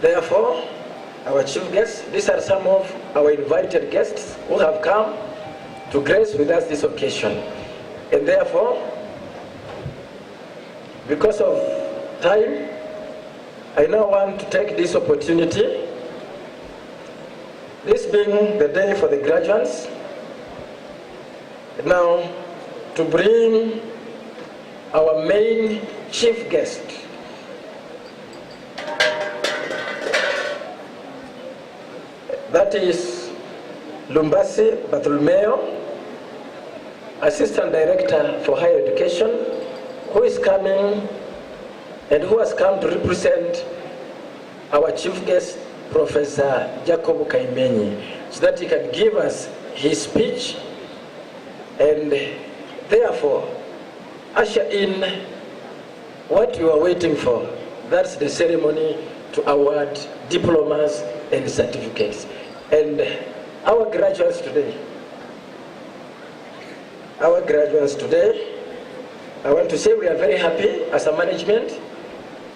Therefore, our chief guests, these are some of our invited guests who have come to grace with us this occasion. And therefore, because of time, I now want to take this opportunity, this being the day for the graduates, now to bring our main chief guest. That is Lumbasi Bartolomeo, Assistant Director for Higher Education, who is coming and who has come to represent our chief guest, Professor Jacob Kaimenyi, so that he can give us his speech and therefore usher in what you are waiting for. That's the ceremony to award diplomas and certificates. And our graduates today, I want to say we are very happy as a management,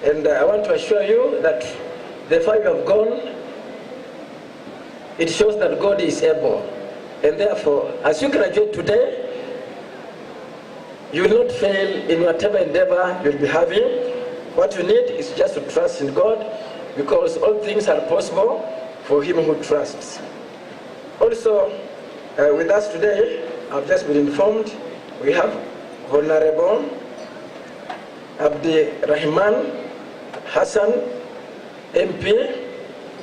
and I want to assure you that the far you have gone, it shows that God is able. And therefore, as you graduate today, you will not fail in whatever endeavor you'll be having. What you need is just to trust in God, because all things are possible for him who trusts. Also, with us today, I've just been informed, we have Honorable Abdi Rahman Hassan, MP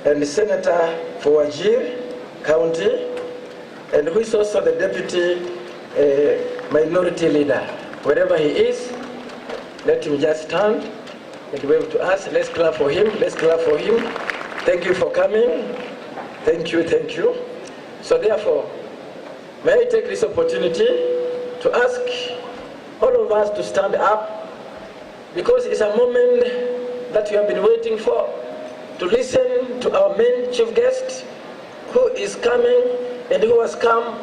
and Senator for Wajir County, and who is also the Deputy Minority Leader. Wherever he is, let him just stand and wave to us. Let's clap for him. Let's clap for him. Thank you for coming. Thank you, thank you. So therefore, may I take this opportunity to ask all of us to stand up, because it's a moment that we have been waiting for, to listen to our main chief guest, who is coming and who has come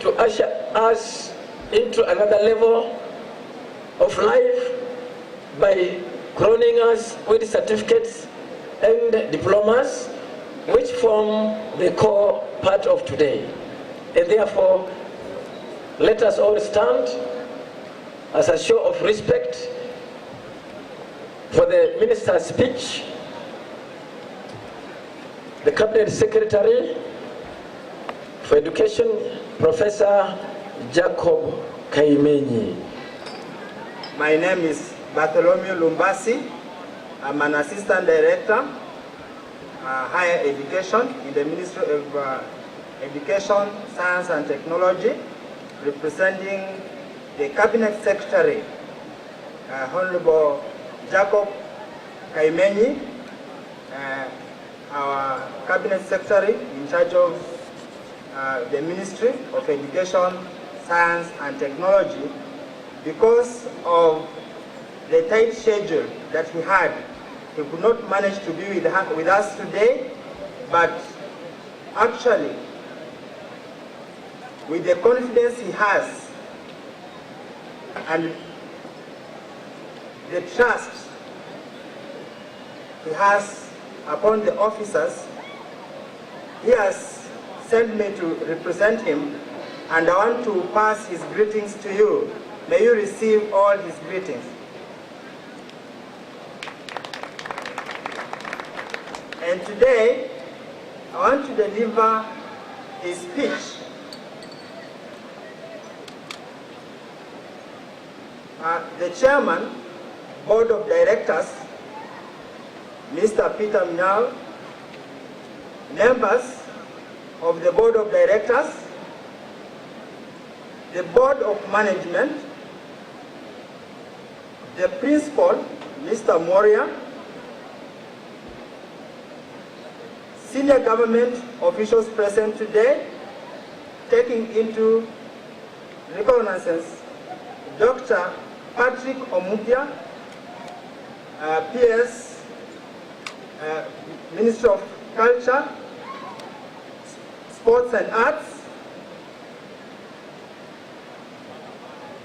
to usher us into another level of life by crowning us with certificates and diplomas, which form the core part of today. And therefore, let us all stand as a show of respect for the minister's speech, the Cabinet Secretary for Education, Professor Jacob Kaimenyi. My name is Bartholomew Lumbasi. I'm an Assistant Director, Higher Education in the Ministry of Education, Science and Technology, representing the Cabinet Secretary, Honorable Jacob Kaimenyi, our Cabinet Secretary in charge of the Ministry of Education, Science and Technology. Because of the tight schedule that he had, he could not manage to be with us today, but actually, with the confidence he has and the trust he has upon the officers, he has sent me to represent him, and I want to pass his greetings to you. May you receive all his greetings. And today, I want to deliver his speech. The Chairman, Board of Directors, Mr. Peter Mnyao, members of the Board of Directors, the Board of Management, the Principal, Mr. Moria, senior government officials present today, taking into reconnaissance Dr. Patrick Omudia, PS, Minister of Culture, Sports and Arts,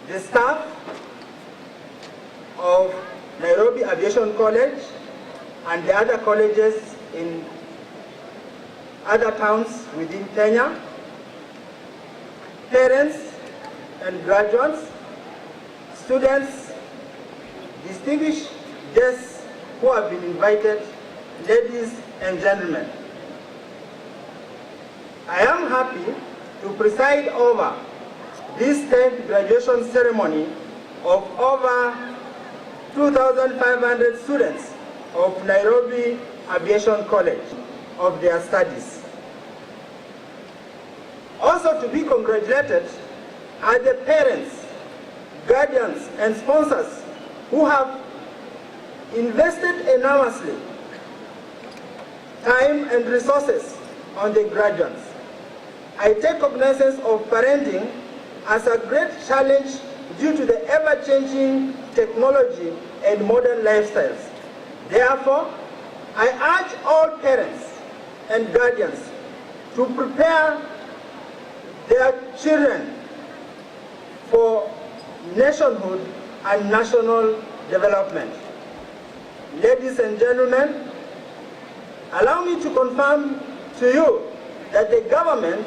the staff of Nairobi Aviation College and the other colleges in other towns within Kenya, parents and graduates, students, distinguished guests who have been invited, ladies and gentlemen. I am happy to preside over this 10th graduation ceremony of over 2,500 students of Nairobi Aviation College of their studies. Also to be congratulated are the parents, guardians and sponsors who have invested enormously time and resources on the graduates. I take cognizance of parenting as a great challenge due to the ever-changing technology and modern lifestyles. Therefore, I urge all parents and guardians to prepare their children for nationhood and national development. Ladies and gentlemen, allow me to confirm to you that the government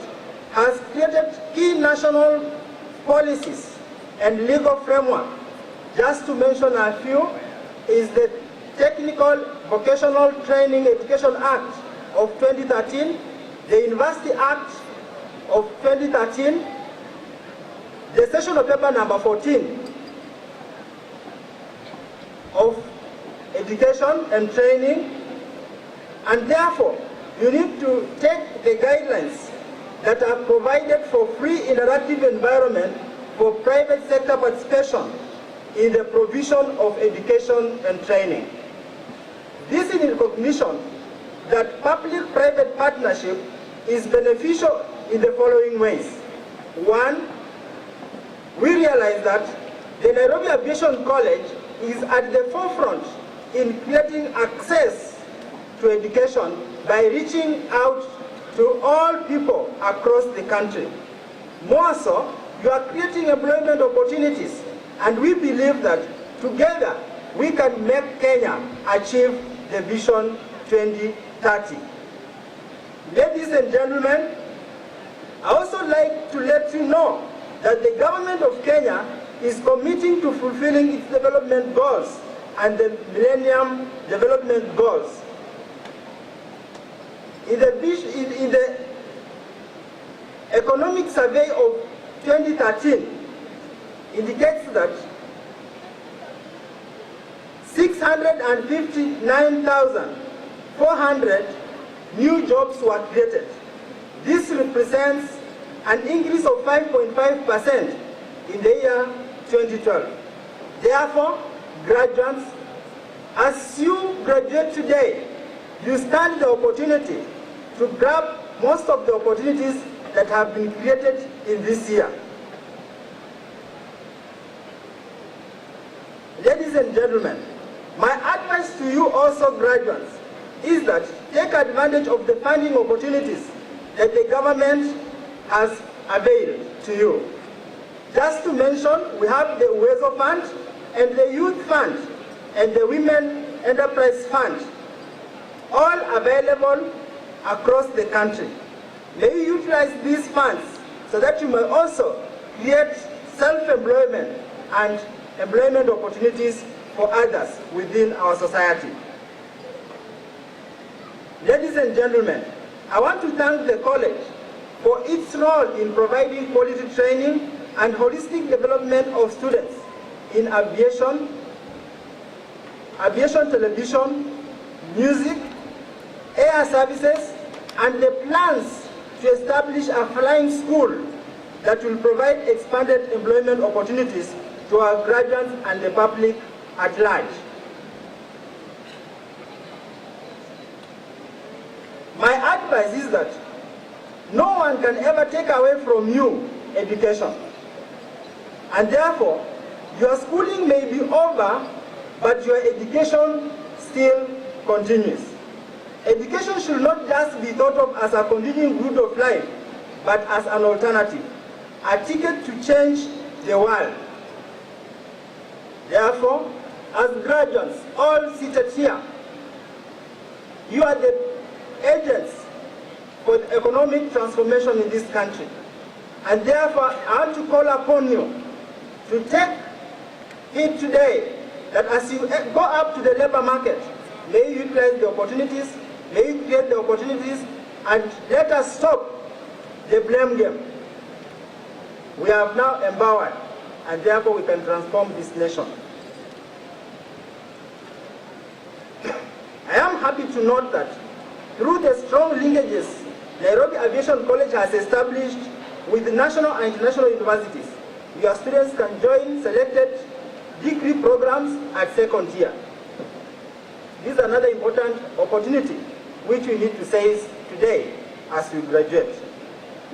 has created key national policies and legal framework. Just to mention a few, is the Technical Vocational Training Education Act of 2013, the University Act of 2013, the session of paper number 14 of Education and Training, and therefore you need to take the guidelines that are provided for free interactive environment for private sector participation in the provision of education and training. This is in recognition that public-private partnership is beneficial in the following ways. One, we realize that the Nairobi Aviation College is at the forefront in creating access to education by reaching out to all people across the country. More so, you are creating employment opportunities, and we believe that together we can make Kenya achieve the Vision 2030. Ladies and gentlemen, I also like to let you know that the government of Kenya is committing to fulfilling its development goals and the Millennium Development Goals. In the Economic Survey of 2013 indicates that 659,400 new jobs were created. This represents an increase of 5.5% in the year 2012. Therefore, graduates, as you graduate today, you stand the opportunity to grab most of the opportunities that have been created in this year. Ladies and gentlemen, my advice to you also graduates is that take advantage of the funding opportunities that the government has availed to you. Just to mention, we have the Uwezo Fund and the Youth Fund and the Women Enterprise Fund, all available across the country. May you utilize these funds so that you may also create self-employment and employment opportunities for others within our society. Ladies and gentlemen, I want to thank the college for its role in providing quality training and holistic development of students in aviation, television, music, air services, and the plans to establish a flying school that will provide expanded employment opportunities to our graduates and the public at large. My advice is that no one can ever take away from you education. And therefore, your schooling may be over, but your education still continues. Education should not just be thought of as a continuing good of life, but as an alternative, a ticket to change the world. Therefore, as graduates, all seated here, you are the agents for the economic transformation in this country. And therefore, I want to call upon you to take it today that as you go up to the labor market, may you utilize the opportunities, may you create the opportunities, and let us stop the blame game. We have now empowered, and therefore we can transform this nation. I am happy to note that through the strong linkages Nairobi Aviation College has established with national and international universities, your students can join selected degree programs at second year. This is another important opportunity which we need to seize today as we graduate.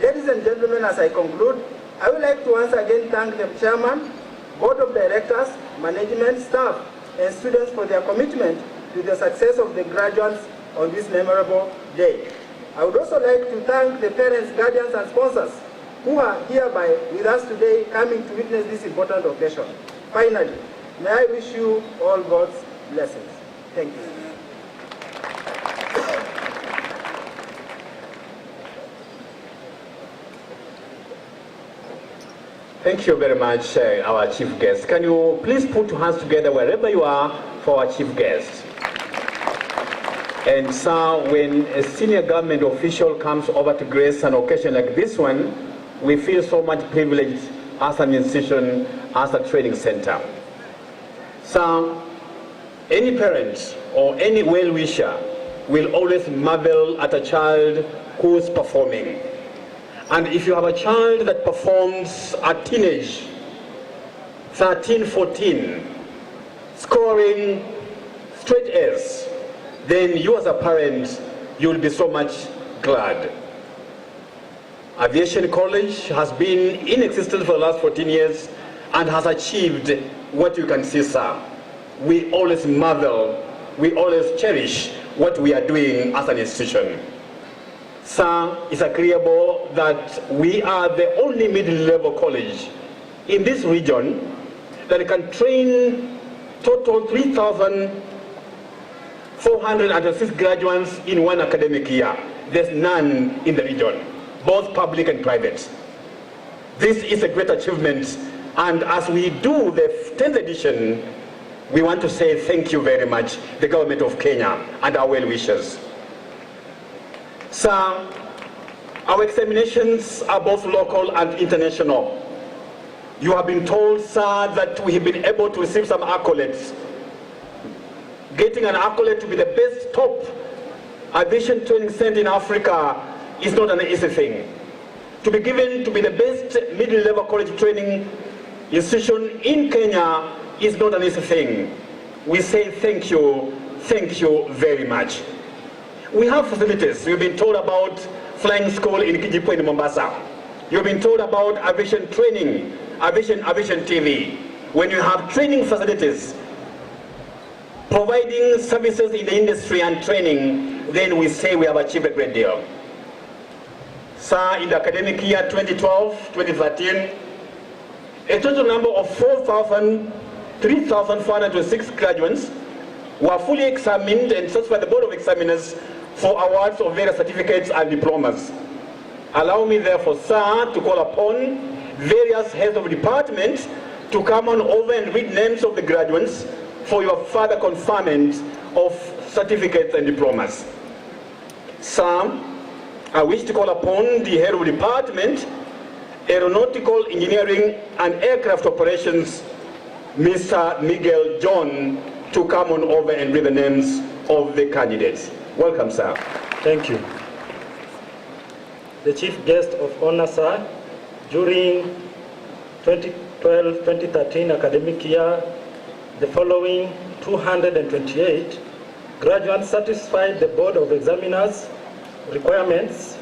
Ladies and gentlemen, as I conclude, I would like to once again thank the chairman, board of directors, management, staff, and students for their commitment to the success of the graduates on this memorable day. I would also like to thank the parents, guardians, and sponsors who are hereby with us today coming to witness this important occasion. Finally, may I wish you all God's blessings. Thank you. Thank you very much, our chief guest. Can you please put your hands together wherever you are for our chief guest? And sir, when a senior government official comes over to grace an occasion like this one, we feel so much privileged as an institution, as a training center. Sir, any parent or any well-wisher will always marvel at a child who's performing. And if you have a child that performs at teenage, 13, 14, scoring straight A's, then you as a parent, you will be so much glad. Aviation College has been in existence for the last 14 years and has achieved what you can see, sir. We always marvel, we always cherish what we are doing as an institution. Sir, it's agreeable that we are the only middle-level college in this region that can train total 3,406 graduates in one academic year. There's none in the region, both public and private. This is a great achievement And as we do the 10th edition, we want to say thank you very much, the government of Kenya and our well-wishers. Sir, our examinations are both local and international. You have been told, sir, that we have been able to receive some accolades. Getting an accolade to be the best top aviation training center in Africa is not an easy thing. To be given to be the best middle-level college training institution in Kenya is not an easy thing. We say thank you very much. We have facilities. We've been told about flying school in Kijipo in Mombasa. You've been told about aviation training, aviation TV. When you have training facilities, providing services in the industry and training, then we say we have achieved a great deal. Sir, in the academic year 2012-2013, a total number of 3,406 graduates were fully examined and searched by the Board of Examiners for awards of various certificates and diplomas. Allow me therefore, sir, to call upon various heads of departments to come on over and read names of the graduates for your further conferment of certificates and diplomas. Sir, I wish to call upon the head of department, Aeronautical Engineering and Aircraft Operations, Mr. Miguel John, to come on over and read the names of the candidates. Welcome, sir. Thank you. The chief guest of honor, sir, during 2012-2013 academic year, the following 228 graduates satisfied the Board of Examiners requirements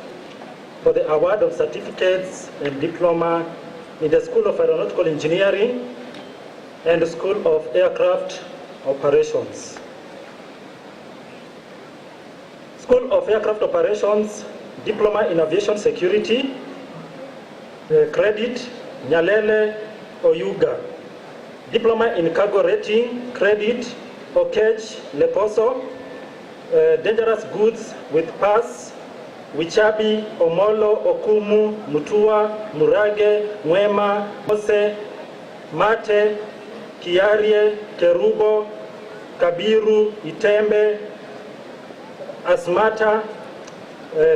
for the award of certificates and diploma in the School of Aeronautical Engineering and the School of Aircraft Operations. School of Aircraft Operations, Diploma in Aviation Security, credit, Nyalele Oyuga. Diploma in Cargo Rating, credit, Okech Leposo. Dangerous Goods with pass, Wichabi, Omolo, Okumu, Mutua, Murage, Mwema, Mose, Mate, Kiarie, Kerubo, Kabiru, Itembe, Asmata.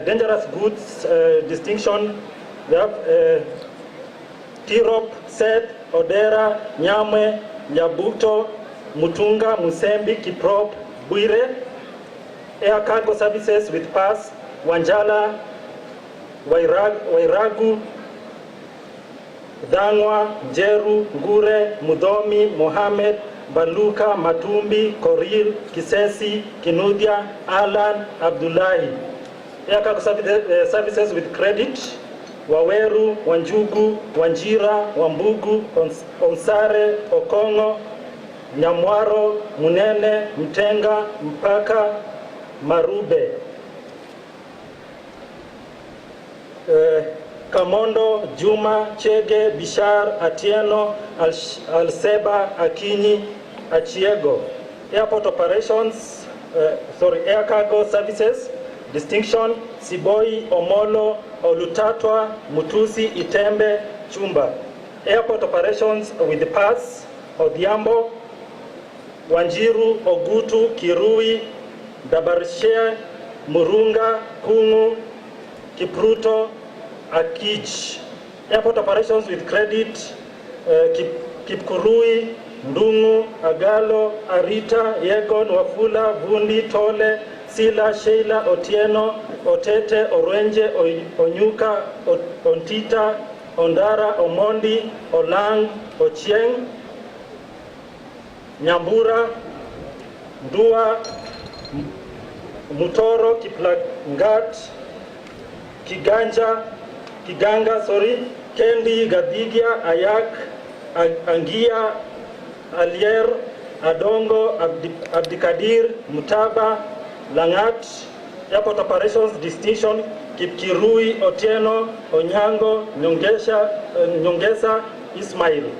Dangerous Goods distinction, we have Tirop, Seth, Odera, Nyamwe, Nyabuto, Mutunga, Musembi, Kiprop, Buire. Air Cargo Services with pass, Wanjala, Wairagu, Dangwa, Jeru, Ngure, Mudomi, Mohamed, Baluka, Matumbi, Koril, Kisesi, Kinudia, Alan, Abdullahi. Air Cargo Services with credit, Waweru, Wanjugu, Wanjira, Wambugu, Onsare, Okongo, Nyamwaro, Munene, Mtenga, Mpaka, Marube. Kamondo, Juma, Chege, Bishar, Atieno, Alseba, Akinyi, Achiego. Airport Operations, Air Cargo Services, distinction, Siboi, Omolo, Olutatwa, Mutusi, Itembe, Chumba. Airport Operations with the pass, Odhiambo, Wanjiru, Ogutu, Kirui, Dabarshe, Murunga, Kungu, Kipruto, Akich. Airport Operations with credit, Kipkurui, Ndungu, Agalo, Arita, Yegon, Wafula, Vundi, Tole, Sila, Sheila, Otieno, Otete, Orenje, Onyuka, Ontita, Ondara, Omondi, Olang, Ochieng, Nyambura, Ndua, Mutoro, Kiplagat, Kiganga, Kendi, Gabigia, Ayak, Angia, Alier, Adongo, Abdikadir, Mutaba, Langat. Airport Operations distinction, Kipkirui, Otieno, Onyango, Nyongesa, Ismail.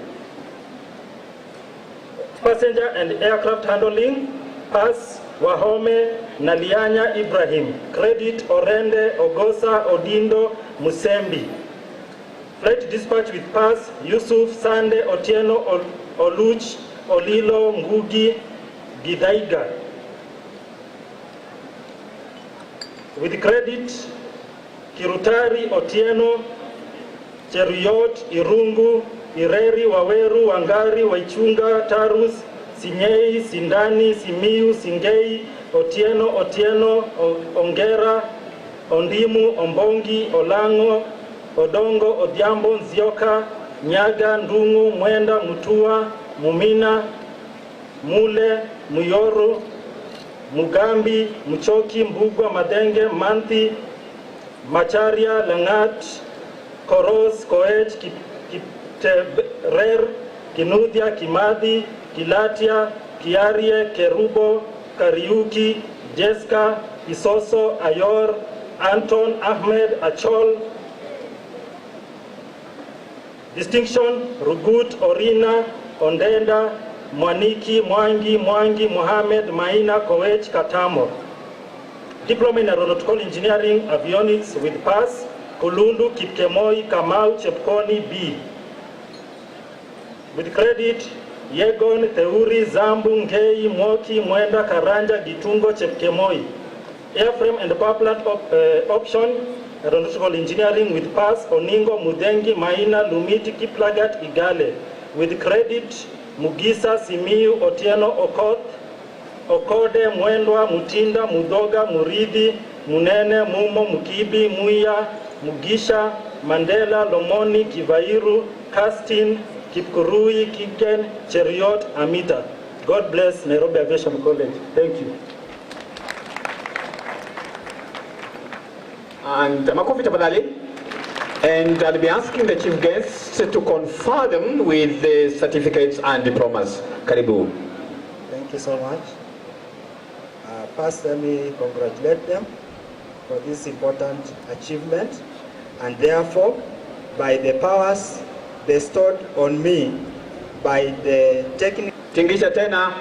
Passenger and aircraft handling, pass, Wahome, Nalianya Ibrahim. Credit, Orende, Ogosa, Odindo, Musembi. Flight dispatch with PAS, Yusuf, Sande, Otieno, Oluch, Olilo, Ngugi, Gidaiga. With credit, Kirutari, Otieno, Cheruyot, Irungu, Ireri, Waweru, Wangari, Waichunga, Tarus, Sinyei, Sindani, Simiu, Singei, Otieno, Ongera, Ondimu, Ombongi, Olango, Odongo, Odhiambo, Nzioka, Nyaga, Ndungu, Mwenda, Mutua, Mumina, Mule, Muyoro, Mugambi, Muchoki, Mbugwa, Madenge, Manthi, Macharia, Langat, Koros, Koech, Kiterer, Kinuthia, Kimathi, Kilatia, Kiarie, Kerubo, Kariuki, Jeska, Isoso, Ayor, Anton, Ahmed, Achol. Distinction, Rugut, Orina, Ondenda, Mwaniki, Mwangi, Mohamed, Maina, Koech, Katamo. Diploma in Aeronautical Engineering, Avionics with PAS, Kulundu, Kipkemoi, Kamau, Chepkoni, B. With credit, Yegon, Theuri, Zambu, Ngei, Mwoki, Mwenda, Karanja, Gitungo, Chepkemoi. Airframe and power plant option, Aeronautical Engineering with PAS, Oningo, Mudengi, Maina, Lumiti, Kiplagat, Igale. With credit, Mugisa, Simiu, Otieno, Okoth, Okode, Mwendwa, Mutinda, Mudoga, Muridi, Munene, Mumo, Mukibi, Muya, Mugisha, Mandela, Lomoni, Kivairu, Kastin, Kipkurui, Kiken, Cheriot, Amita. God bless Nairobi Aviation College. Thank you. And makofi tafadhali. And I'll be asking the chief guests to confer them with the certificates and diplomas. Karibu. Thank you so much. First, let me congratulate them for this important achievement, and therefore, by the powers bestowed on me by the technical... Tingisha tena.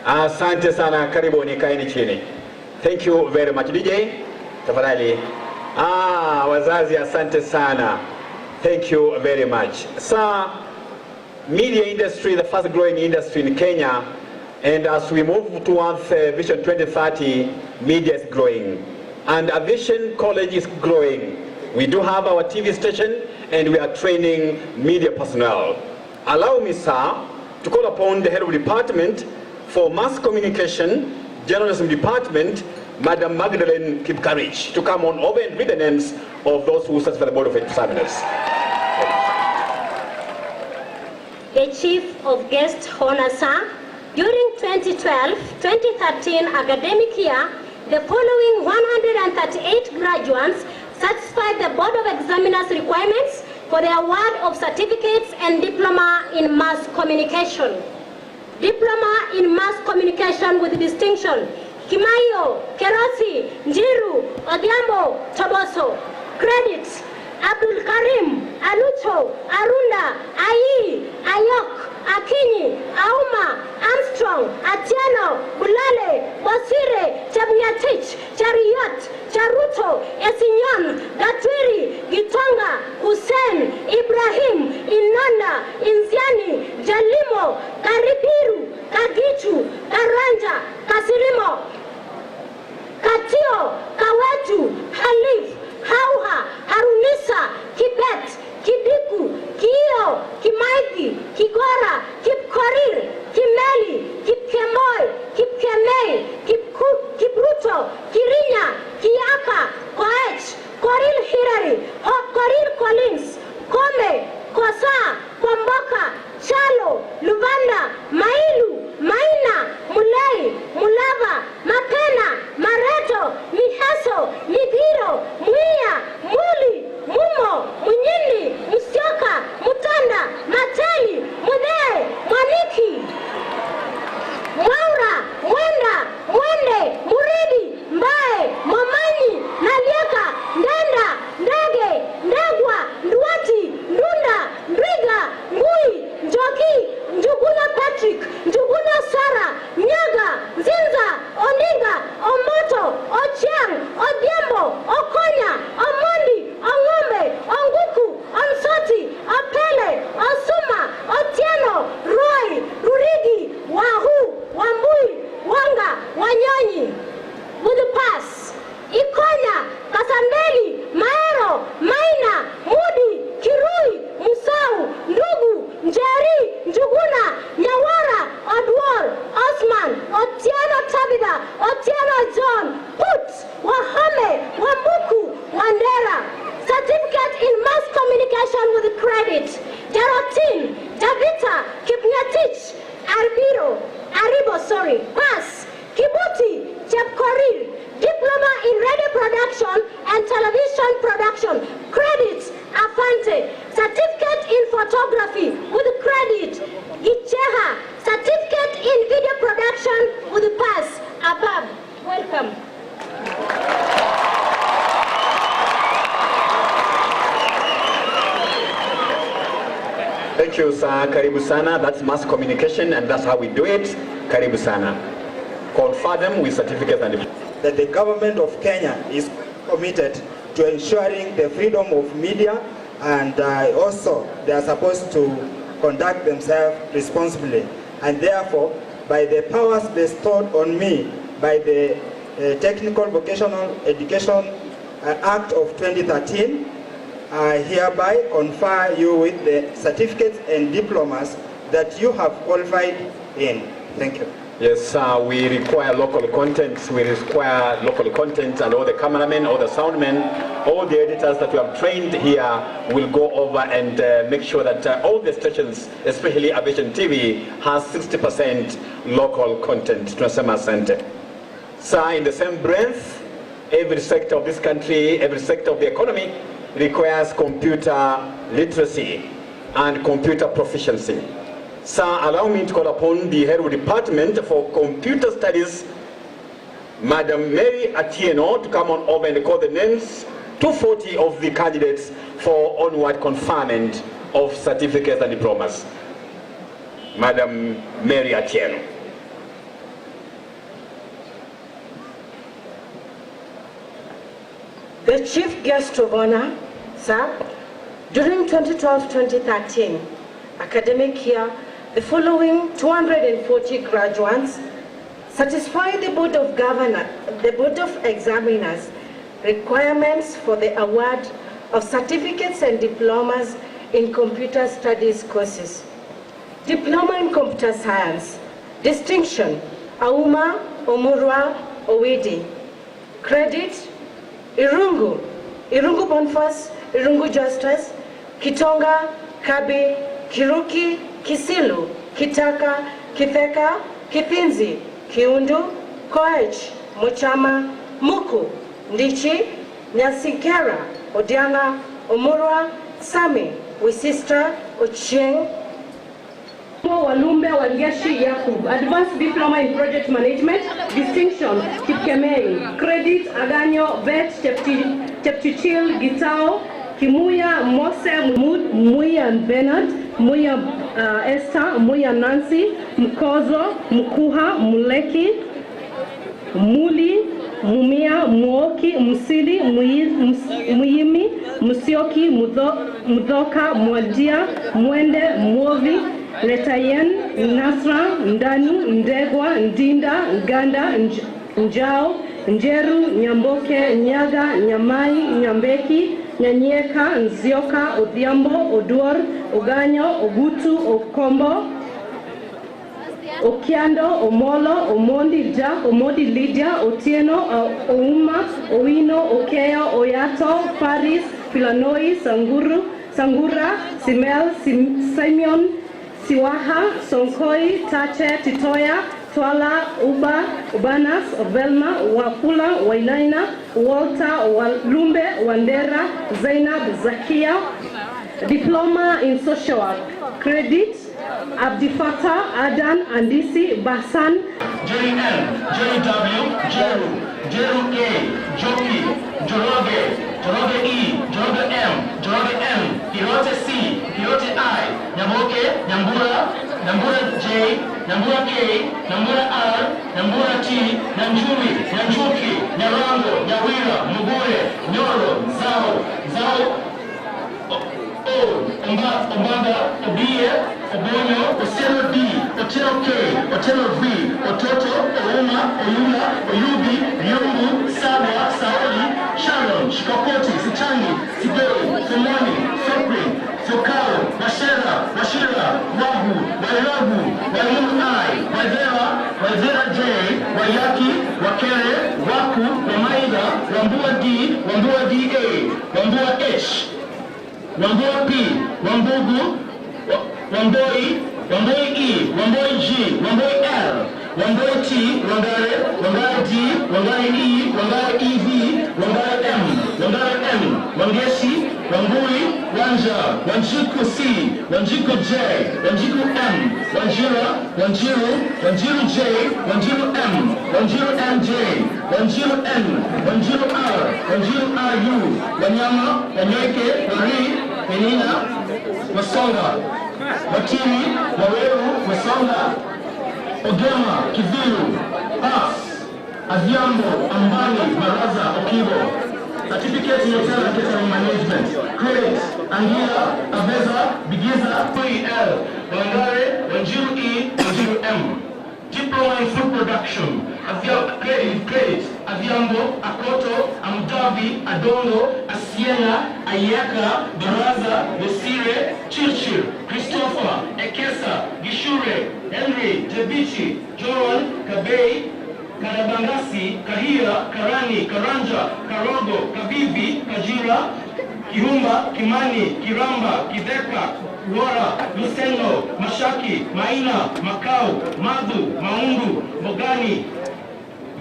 Asante sana, karibu ni kaeni chini. Thank you very much. DJ, tafadhali. Wazazi asante sana. Thank you very much. Sir, media industry, the fast growing industry in Kenya, and as we move towards Vision 2030, media is growing. And Aviation College is growing. We do have our TV station and we are training media personnel. Allow me, sir, to call upon the head of department for mass communication, journalism department, Madam Magdalene Kipkarich, to come on over and read the names of those who serve for the Board of Examiners. The Chief of Guest Honor, sir, during 2012-2013 academic year, the following 138 graduates satisfied the Board of Examiners requirements for the award of certificates and diploma in mass communication. Diploma in mass communication with distinction: Kimayo, Kerosi, Njiru, Odhiambo, Toboso. Credits: Abdul Karim, Alucho, Arunda, Ayi, Ayok, Akinyi, Auma, Armstrong, Atieno, Bulale, Bosire, Chabnyatich, Chariot, Charuto, Esinyon, Gatwiri, Gitonga, Hussein, Ibrahim, Inanda, Inziani, Jalimo, Karibiru, Kagichu, Karanja, Kasirimo, Katio, Kawetu, Halif, Hauha, Harunisa, Kibet, Kibiku, Kio, Kimaiti, Kigora, Kipkorir, Kimeli, Kipkemoi, Kipkemei, Kipruto, Kirinya, Kiaka, Koech, Koril Hirari, Koril Collins, Kome, Kosa, Kwamboka, Chalo, Luvanda, Mailu, Maina, Mulei, Mulava, Mapena, Mareto, Miheso, Migiro, Muia, Muli, Mumo, Munyini, Musyoka, Mutanda, Mateli, Mude, Mwaniki, Mwaura, Mwenda, Mwende, Muridi, Mbae, Momanyi, Nalieka, Ndenda, Ndege, Ndegwa, Ndwati, Ndunda, Ndriga, Ngui, Njoki, Njuguna Patrick, Njuguna Sara, Nyaga, Zinza, Oninga, Omoto, Ochieng, Odhiambo, Okonya, Omondi, education with credit. Jarotin, Javita, Kipnatich, Pass, Kibuti, Chepkorir, diploma in radio production and television production, credit, Afante, certificate in photography with credit, Icheha, certificate in video production with pass, Abab. Welcome. Thank you, sir. Karibu sana. That's mass communication, and that's how we do it. Karibu sana. Confer them with certificates and that the government of Kenya is committed to ensuring the freedom of media, and also they are supposed to conduct themselves responsibly. And therefore, by the powers bestowed on me by the Technical Vocational Education Act of 2013, I hereby confer you with the certificates and diplomas that you have qualified in. Thank you. Yes, we require local content. We require local content, and all the cameramen, all the soundmen, all the editors that we have trained here will go over and make sure that all the stations, especially Aviation TV, has 60% local content. Tunasema asante. So in the same breath, every sector of this country, every sector of the economy requires computer literacy and computer proficiency. So allow me to call upon the head of the Department for Computer Studies, Madam Mary Atieno, to come on over and call the names, 240 of the candidates for onward conferment of certificates and diplomas. Madam Mary Atieno. The Chief Guest of Honor, sir, during 2012-2013 academic year, the following 240 graduates satisfied the Board of Examiners requirements for the award of certificates and diplomas in computer studies courses. Diploma in Computer Science, distinction, Auma Omurwa Owidi. Credit, Irungu Boniface, Irungu Justus, Kitonga, Kabi, Kiruki, Kisilu, Kitaka, Kitheka, Kithinzi, Kiundu, Koech, Mochama, Muku, Ndichi, Nyasikera, Odiana, Omurwa, Sami, Wisista, Ochieng, Walumbe Wangeshi Yakub, Advanced Diploma in Project Management, Distinction, Kipkemei, Credit, Aganyo, Vet, Chepchichil, Gitao, Kimuya, Mose, Muya Bernard, Muya Esther, Muya Nancy, Mkozo, Mkuha, Muleki, Muli, Mumia, Muoki, Musili, Muyimi, Musioki, Mudoka, Mwajia, Mwende, Mwovi, Letayen, Nasra, Ndani, Ndegwa, Ndinda, Nganda, Njao, Njeru, Nyamboke, Nyaga, Nyamai, Nyambeki, Nyanyeka, Nzioka, Odhiambo, Oduor, Oganyo, Ogutu, Okombo, Okiando, Omolo, Omondi Jack, Omodi Lydia, Otieno, Ouma, Owino, Okeo, Oyato, Paris, Filanoi, Sangura, Simel, Simeon, Siwaha, Sonkoi, Tache, Titoya, Twala, Ubanas, Velma, Wapula, Wainaina, Walter, Walumbe, Wandera, Zainab, Zakia. Diploma in Social Work. Credit, Abdifata, Adan, Andisi, Basan. JN, JW, Jeru, Jeru A, Joki, Joroge, Joroge E, Joroge M, Joroge M, Hirote C, Hirote I, Nyamoke, Nyambura, Nyambura J, Nyambura K, Nyambura R, Nyambura T, Nyanjumi, Nyanjuki, Nyarango, Nyawira, Mugure, Nyoro, Zao, Ombaga, Obie, Obonyo, Osero D, Otero K, Otero V, Ototo, Ouma, Oyula, Oyubi, Yombu, Sawa, Saoli, Sharon, Shikokoti, Sichangi, Sigei, Somoni, Sopri, Sokao, Bashira, Wahu, Wairabu, Waimunai, Waivera J, Wayaki, Wakere, Waku, Wamaida, Wambua D, Wambua DA, Wambua H. Wamboi P, Wambugu, Wamboi, Wamboi E, Wamboi G, Wamboi L, Wamboi T, Wangare, Wangare D, Wangare E, Wangare EV, Wangare M, Wangare M, Wangeshi, Wangui, Wanja, Wanjiku C, Wanjiku J, Wanjiku M, Wanjira, Wanjiru, Wanjiru J, Wanjiru M, Wanjiru MJ, Wanjiru N, Wanjiru R, Wanjiru RU, Wanyama, Wanyeke, Wari, Penina, Wasonga, Watini, Waweru, Wasonga, Ogema, Kiviru, Pas, Aviambo, Ambani, Baraza, Okibo. Certificate in Hotel and Catering Management. Credit, Angira, Aveza, Bigiza, PL, Wangare, Wanjiru E, Wanjiru M. Diploma in Food Production. Credit, Aviambo, Akoto, Amudavi, Adongo, Asiena, Ayaka, Baraza, Bosire, Chirchir, Christopher, Ekesa, Gishure, Henry, Jebichi, Joel, Kabei, Karabangasi, Kahira, Karani, Karanja, Karogo, Kabibi, Kajira, Kihumba, Kimani, Kiramba, Kideka, Luara, Luseno, Mashaki, Maina, Makau, Madu, Maundu, Bogani,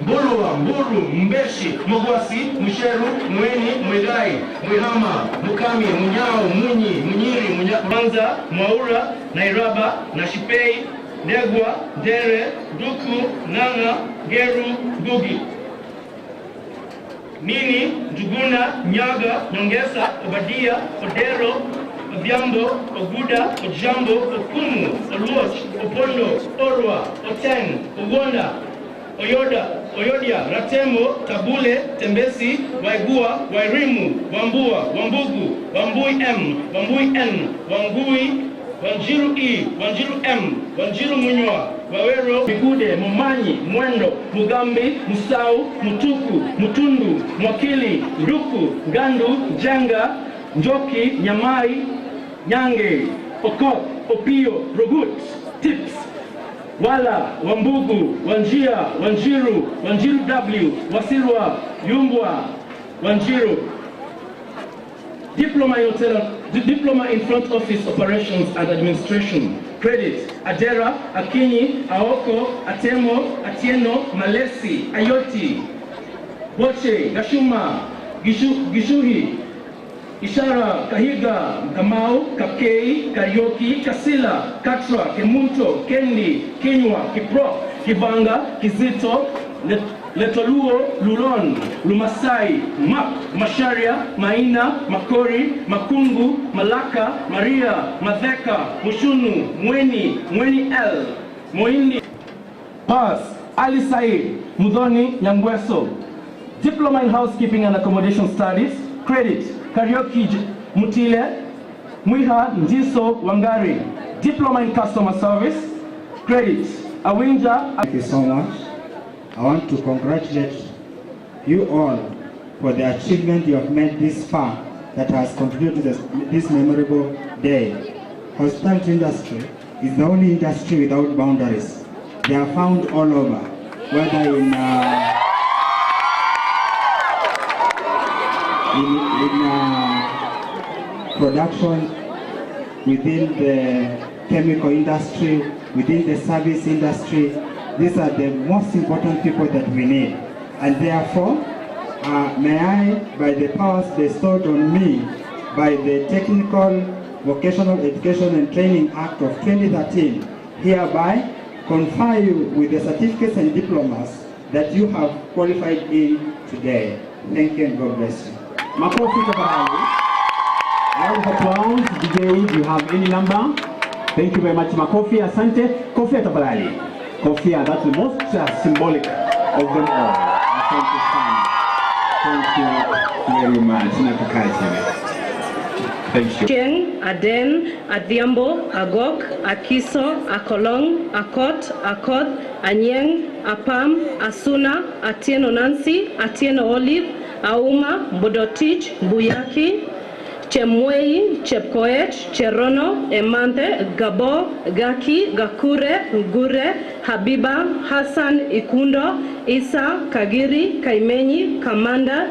Mbulua, Mburu, Mbeshi, Mogwasi, Musheru, Mweni, Mwegai, Mwihama, Mukami, Munyao, Munyi, Munyiri, Mwanza, Mwaura, Nairaba, Nashipei, Negwa, Dere, Duku, Nanga, Geru, Gugi. Nini, Njuguna, Nyaga, Nyongesa, Obadia, Odero, Obiambo, Oguda, Ojambo, Okumu, Oluoch, Opondo, Orwa, Oteng, Ugonda, Oyodia, Ratemo, Tabule, Tembesi, Waigua, Wairimu, Wambua, Wambugu, Wambui M, Wambui N, Wangui, Wanjiru E, Wanjiru M, Wanjiru Munywa, Wawero, Migude, Mumanyi, Mwendo, Mugambi, Musau, Mutuku, Mutundu, Mwakili, Nduku, Gandu, Janga, Njoki, Nyamai, Nyange, Okot, Opio, Rogut, Tips, Wala, Wambugu, Wanjia, Wanjiru, Wanjiru W, Wasirwa, Yumbwa, Wanjiru. Diploma in Front Office Operations and Administration. Credit, Adera, Akinyi, Aoko, Atemo, Atieno, Malesi, Ayoti, Boche, Gashuma, Gishuhi, Ishara, Kahiga, Kamau, Kapkei, Karioki, Kasila, Katra, Kemunto, Kendi, Kinywa, Kiprop, Kibanga, Kizito, Letoluo, Lulon, Lumasai, Map, Masharia, Maina, Makori, Makungu, Malaka, Maria, Madheka, Mushunu, Mweni L, Moindi, Pass, Ali Said, Mudhoni, Nyangweso. Diploma in Housekeeping and Accommodation Studies. Credit, Karioki Mutile, Mwiha Njiso Wangari. Diploma in Customer Service. Credit, Awinja. Thank you so much. I want to congratulate you all for the achievement you have made this far that has contributed to this memorable day. Hospitality industry is the only industry without boundaries. They are found all over, whether in production, within the chemical industry, within the service industry. These are the most important people that we need. And therefore, may I, by the powers bestowed on me by the Technical Vocational Education and Training Act of 2013, hereby confer you with the certificates and diplomas that you have qualified in today. Thank you and God bless you. Makofi tafadhali. Round of applause. DJ, do you have any number? Thank you very much. Makofi, asante. Kofi tafadhali. Kofi, that's the most symbolic of them all. Asante sana. Thank you very much. Thank you. Cheng, Aden, Adhiambo, Agok, Akiso, Akolong, Akot, Akod, Anyeng, Apam, Asuna, Atieno Nancy, Atieno Olive, Auma, Mbodotich, Mbuyaki, Chemwei, Chepkoech, Cherono, Emante, Gabo, Gaki, Gakure, Ngure, Habiba, Hassan, Ikundo, Isa, Kagiri, Kaimenyi, Kamanda,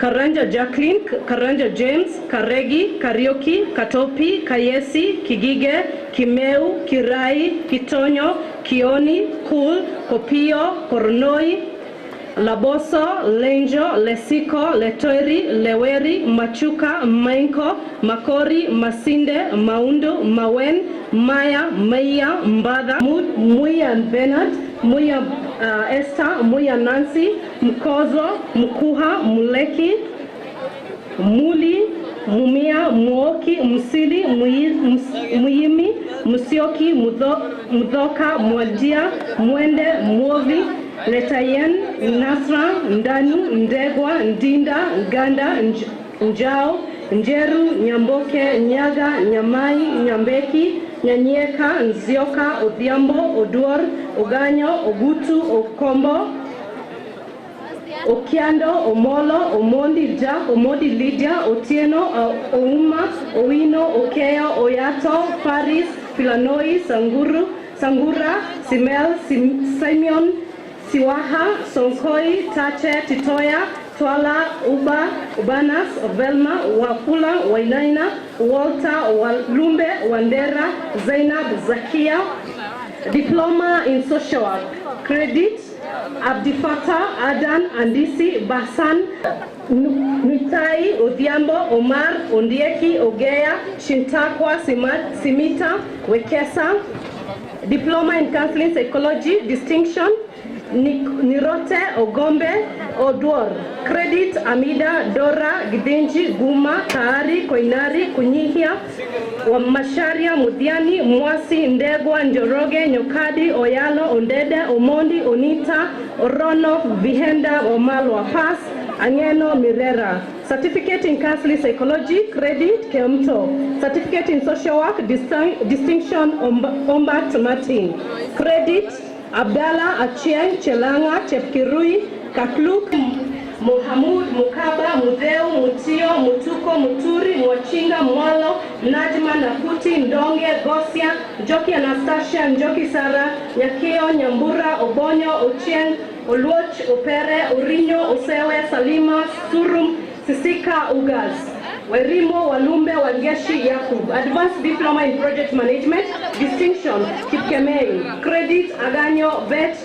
Karanja Jacqueline, Karanja James, Karegi, Karioki, Katopi, Kayesi, Kigige, Kimeu, Kirai, Kitonyo, Kioni, Kul, Kopio, Kornoi, Laboso, Lenjo, Lesiko, Letori, Leweri, Machuka, Mainko, Makori, Masinde, Maundu, Mawen, Maya, Maya, Mbada, Muya Bernard, Muya Esther, Muya Nancy, Mkozo, Mkuha, Muleki, Muli, Mumia, Muoki, Musili, Muyimi, Musioki, Mudoka, Mwadia, Mwende, Mwovi, Letayen, Nasra, Ndanu, Ndegwa, Ndinda, Nganda, Njao, Njeru, Nyamboke, Nyaga, Nyamai, Nyambeki, Nyanyeka, Nzioka, Odhiambo, Oduor, Oganyo, Ogutu, Okombo, Okiando, Omolo, Omondi Jack, Omondi Lydia, Otieno, Ouma, Owino, Okeo, Oyato, Paris, Filanoi, Sangura, Simel, Simeon, Siwaha, Sonkoi, Tache, Titoya, Twala, Uba, Ubanas, Velma, Wafula, Wainaina, Walter, Walumbe, Wandera, Zainab, Zakia. Diploma in Social Work. Credit, Abdifata, Adan, Andisi, Basan, Nutai, Odhiambo, Omar, Ondieki, Ogeya, Shintakwa, Simita, Wekesa. Diploma in Counseling Psychology, Distinction, Nirote, Ogombe, Oduor. Credit, Amida, Dora, Gidenji, Guma, Taari, Koinari, Kunyihia, Wamasharia, Mudiani, Mwasi, Ndegwa, Njoroge, Nyokadi, Oyalo, Ondede, Omondi, Onita, Orono, Vihenda, Omalwa Pass, Angeno, Mirera. Certificate in Counseling Psychology, Credit, Kemto. Certificate in Social Work, Distinction, Ombat Martin. Credit, Abdallah, Achieng, Chelanga, Chepkirui, Kakluk, Mohamud, Mukaba, Mudeu, Mutio, Mutuko, Muturi, Mwachinga, Mwalo, Najma, Nakuti, Ndonge, Gosia, Njoki Anastasia, Njoki Sara, Nyakio, Nyambura, Obonyo, Ochieng, Oluoch, Opere, Urinyo, Usewe, Salima, Surum, Sisika, Ugas. Werimo, Walumbe, Wangeshi, Yakub. Advanced Diploma in Project Management, Distinction, Kipkemei. Credit, Aganyo, Vet,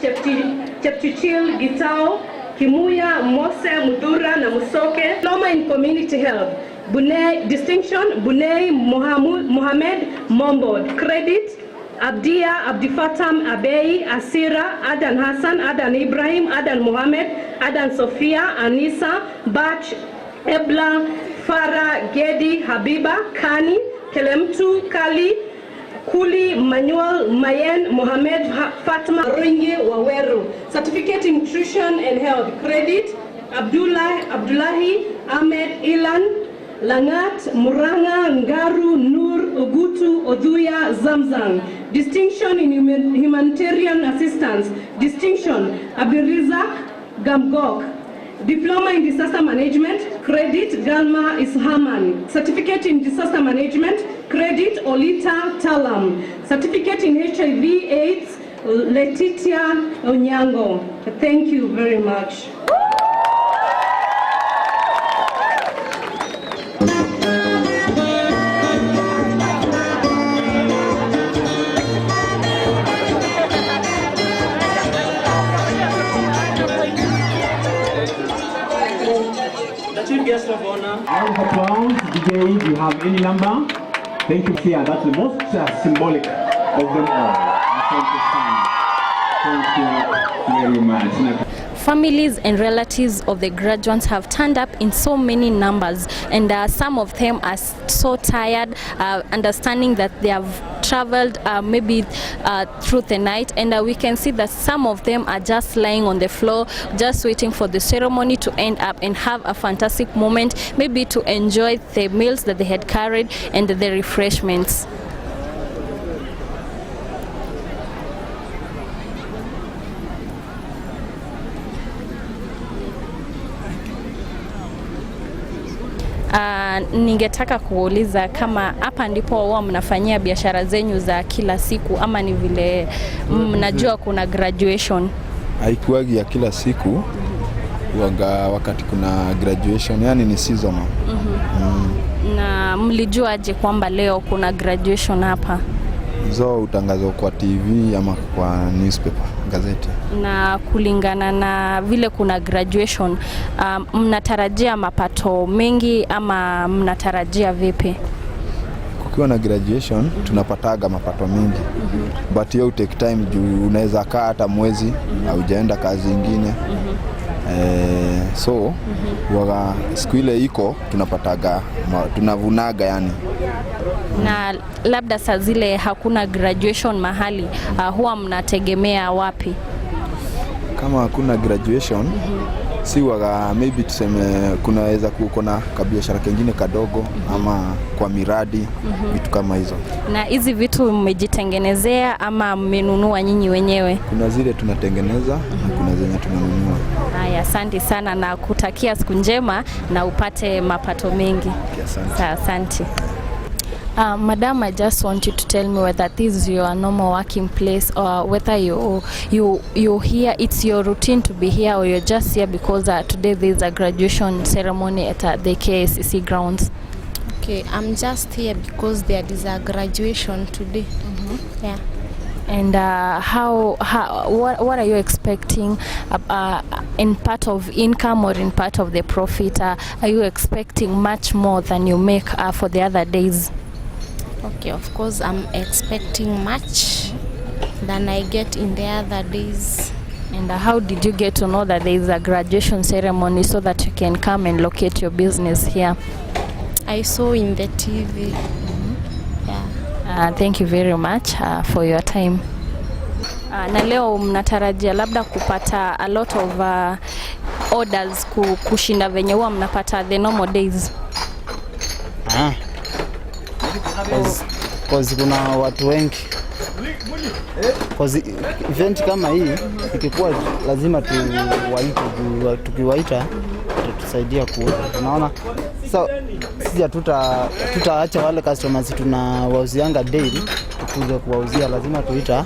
Chepchichil, Gitao, Kimuya, Mose, Mudura, na Musoke. Diploma in Community Health. Bunei, Distinction, Bunei, Mohamed, Mombod. Credit, Abdia, Abdifatam, Abei, Asira, Adan Hassan, Adan Ibrahim, Adan Mohamed, Adan Sophia, Anisa, Bach, Ebla, Farah, Gedi, Habiba, Kani, Kelemtu, Kali, Kuli, Manuel, Mayen, Mohamed, Fatma, Ringi, Waweru. Certificate in Nutrition and Health. Credit, Abdullahi, Ahmed, Ilan, Langat, Muranga, Ngaru, Nur, Ogutu, Oduya, Zamzang. Distinction in Humanitarian Assistance. Distinction, Abdirizak, Gamgok. Diploma in Disaster Management, Credit, Galma Ishaman. Certificate in Disaster Management, Credit, Olita Talam. Certificate in HIV/AIDS, Letitia Onyango. Thank you very much. Guest of honor. Round of applause. DJ, do you have any number? Thank you, Kia. That's the most symbolic of them all. Thank you very much. Families and relatives of the graduates have turned up in so many numbers, and some of them are so tired, understanding that they have traveled maybe through the night, and we can see that some of them are just lying on the floor, just waiting for the ceremony to end up and have a fantastic moment, maybe to enjoy the meals that they had carried and the refreshments. Ningetaka kuuliza kama hapa ndipo huwa mnafanyia biashara zenyu za kila siku ama ni vile mnajua kuna graduation? Haikuwagi ya kila siku, huanga wakati kuna graduation, yani ni seasonal. Na mlijuaje kwamba leo kuna graduation hapa? Zo utangazwa kwa TV ama kwa newspaper, gazeti. Na kulingana na vile kuna graduation, mnatarajia mapato mengi ama mnatarajia vipi? Kukiwa na graduation tunapataga mapato mengi. But you take time juu unaweza kaa hata mwezi haujaenda kazi nyingine. So waga siku ile iko tunapataga tunavunaga yani. Na labda saa zile hakuna graduation mahali, huwa mnategemea wapi? Kama hakuna graduation si waga maybe tuseme kunaweza kuna kabiashara kingine kadogo ama kwa miradi vitu kama hizo. Na hizi vitu mmejitengenezea ama mmenunua nyinyi wenyewe? Kuna zile tunatengeneza na kuna zenye tunanunua. Haya, asante sana na kutakia siku njema na upate mapato mengi. Asante. Madam, I just want you to tell me whether this is your normal working place or whether you here, it's your routine to be here, or you're just here because today there is a graduation ceremony at the KICC grounds. Okay, I'm just here because there is a graduation today. Yeah. And what are you expecting in part of income or in part of the profit? Are you expecting much more than you make for the other days? Okay, of course I'm expecting much than I get in the other days. And how did you get to know that there is a graduation ceremony so that you can come and locate your business here? I saw in the TV. Yeah. Thank you very much for your time. Na leo mnatarajia labda kupata a lot of orders kushinda venye huwa mnapata the normal days? Cause kuna watu wengi. Cause event kama hii ikikuwa lazima tuwaite, tukiwaita tutasaidia kuuza. Unaona? So sisi tutaacha wale customers tunawauzianga daily tukuja kuwauzia, lazima tuita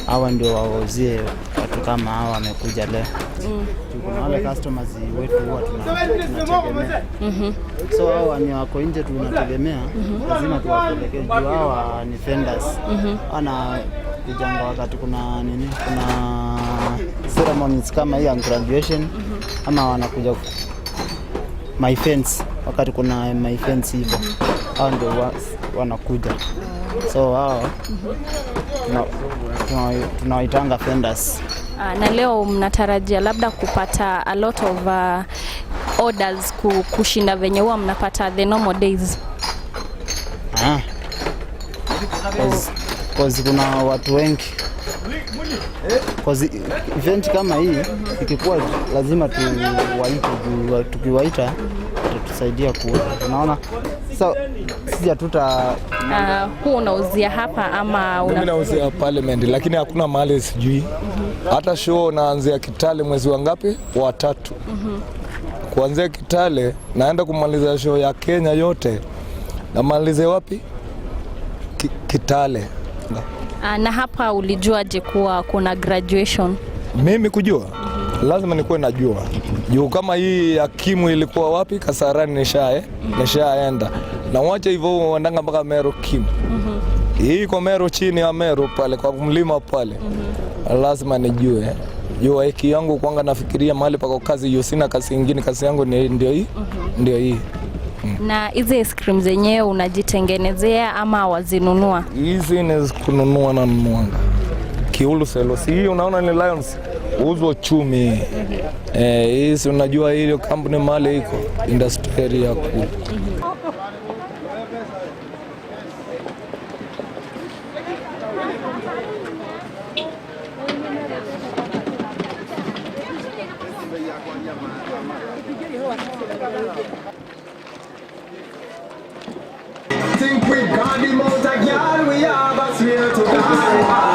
hawa ndio wauzie watu kama hawa wamekuja leo. Kuna wale customers wetu huwa tunategemea. So hawa ni wako nje tunategemea, lazima tuwapelekee juu hawa ni vendors. Ana kujanga wakati kuna nini, kuna ceremonies kama hii ya graduation ama wanakuja my friends wakati kuna my friends hivyo. Hao ndio wanakuja. So hao tunawaitanga vendors. Na leo mnatarajia labda kupata a lot of orders kushinda venye huwa mnapata the normal days? Cause kuna watu wengi. Cause event kama hii ikikuwa lazima tuwaite, tukiwaita tutasaidia kuuza. Unaona? So sisi huwa unauzia hapa ama mimi nauzia Parliament, lakini hakuna mahali sijui. Hata show naanzia Kitale mwezi wa ngapi? Wa 3. Kuanzia Kitale naenda kumaliza show ya Kenya yote. Namalize wapi? Kitale. Na hapa ulijuaje kuwa kuna graduation? Mimi kujua lazima nikuwe najua. Juu kama hii ya Kimu ilikuwa wapi? Kasarani nishaenda. Na wacha hivyo wandanga mpaka Meru Kimu. Hii kwa Meru, chini ya Meru pale kwa mlima pale. Lazima nijue. Jua hiki yangu kwanga nafikiria mahali pako kazi, hiyo sina kazi nyingine, kazi yangu ndio hii. Ndio hii. Na hizi ice cream zenyewe unajitengenezea ama wazinunua? Hizi ni kununua na nunuanga. Kiulu Selos. Hii unaona ni Lions. Uzo chumi. Hizi unajua hiyo kampuni mali iko industry area kuu. Think we got the most of girl we have, I swear to God.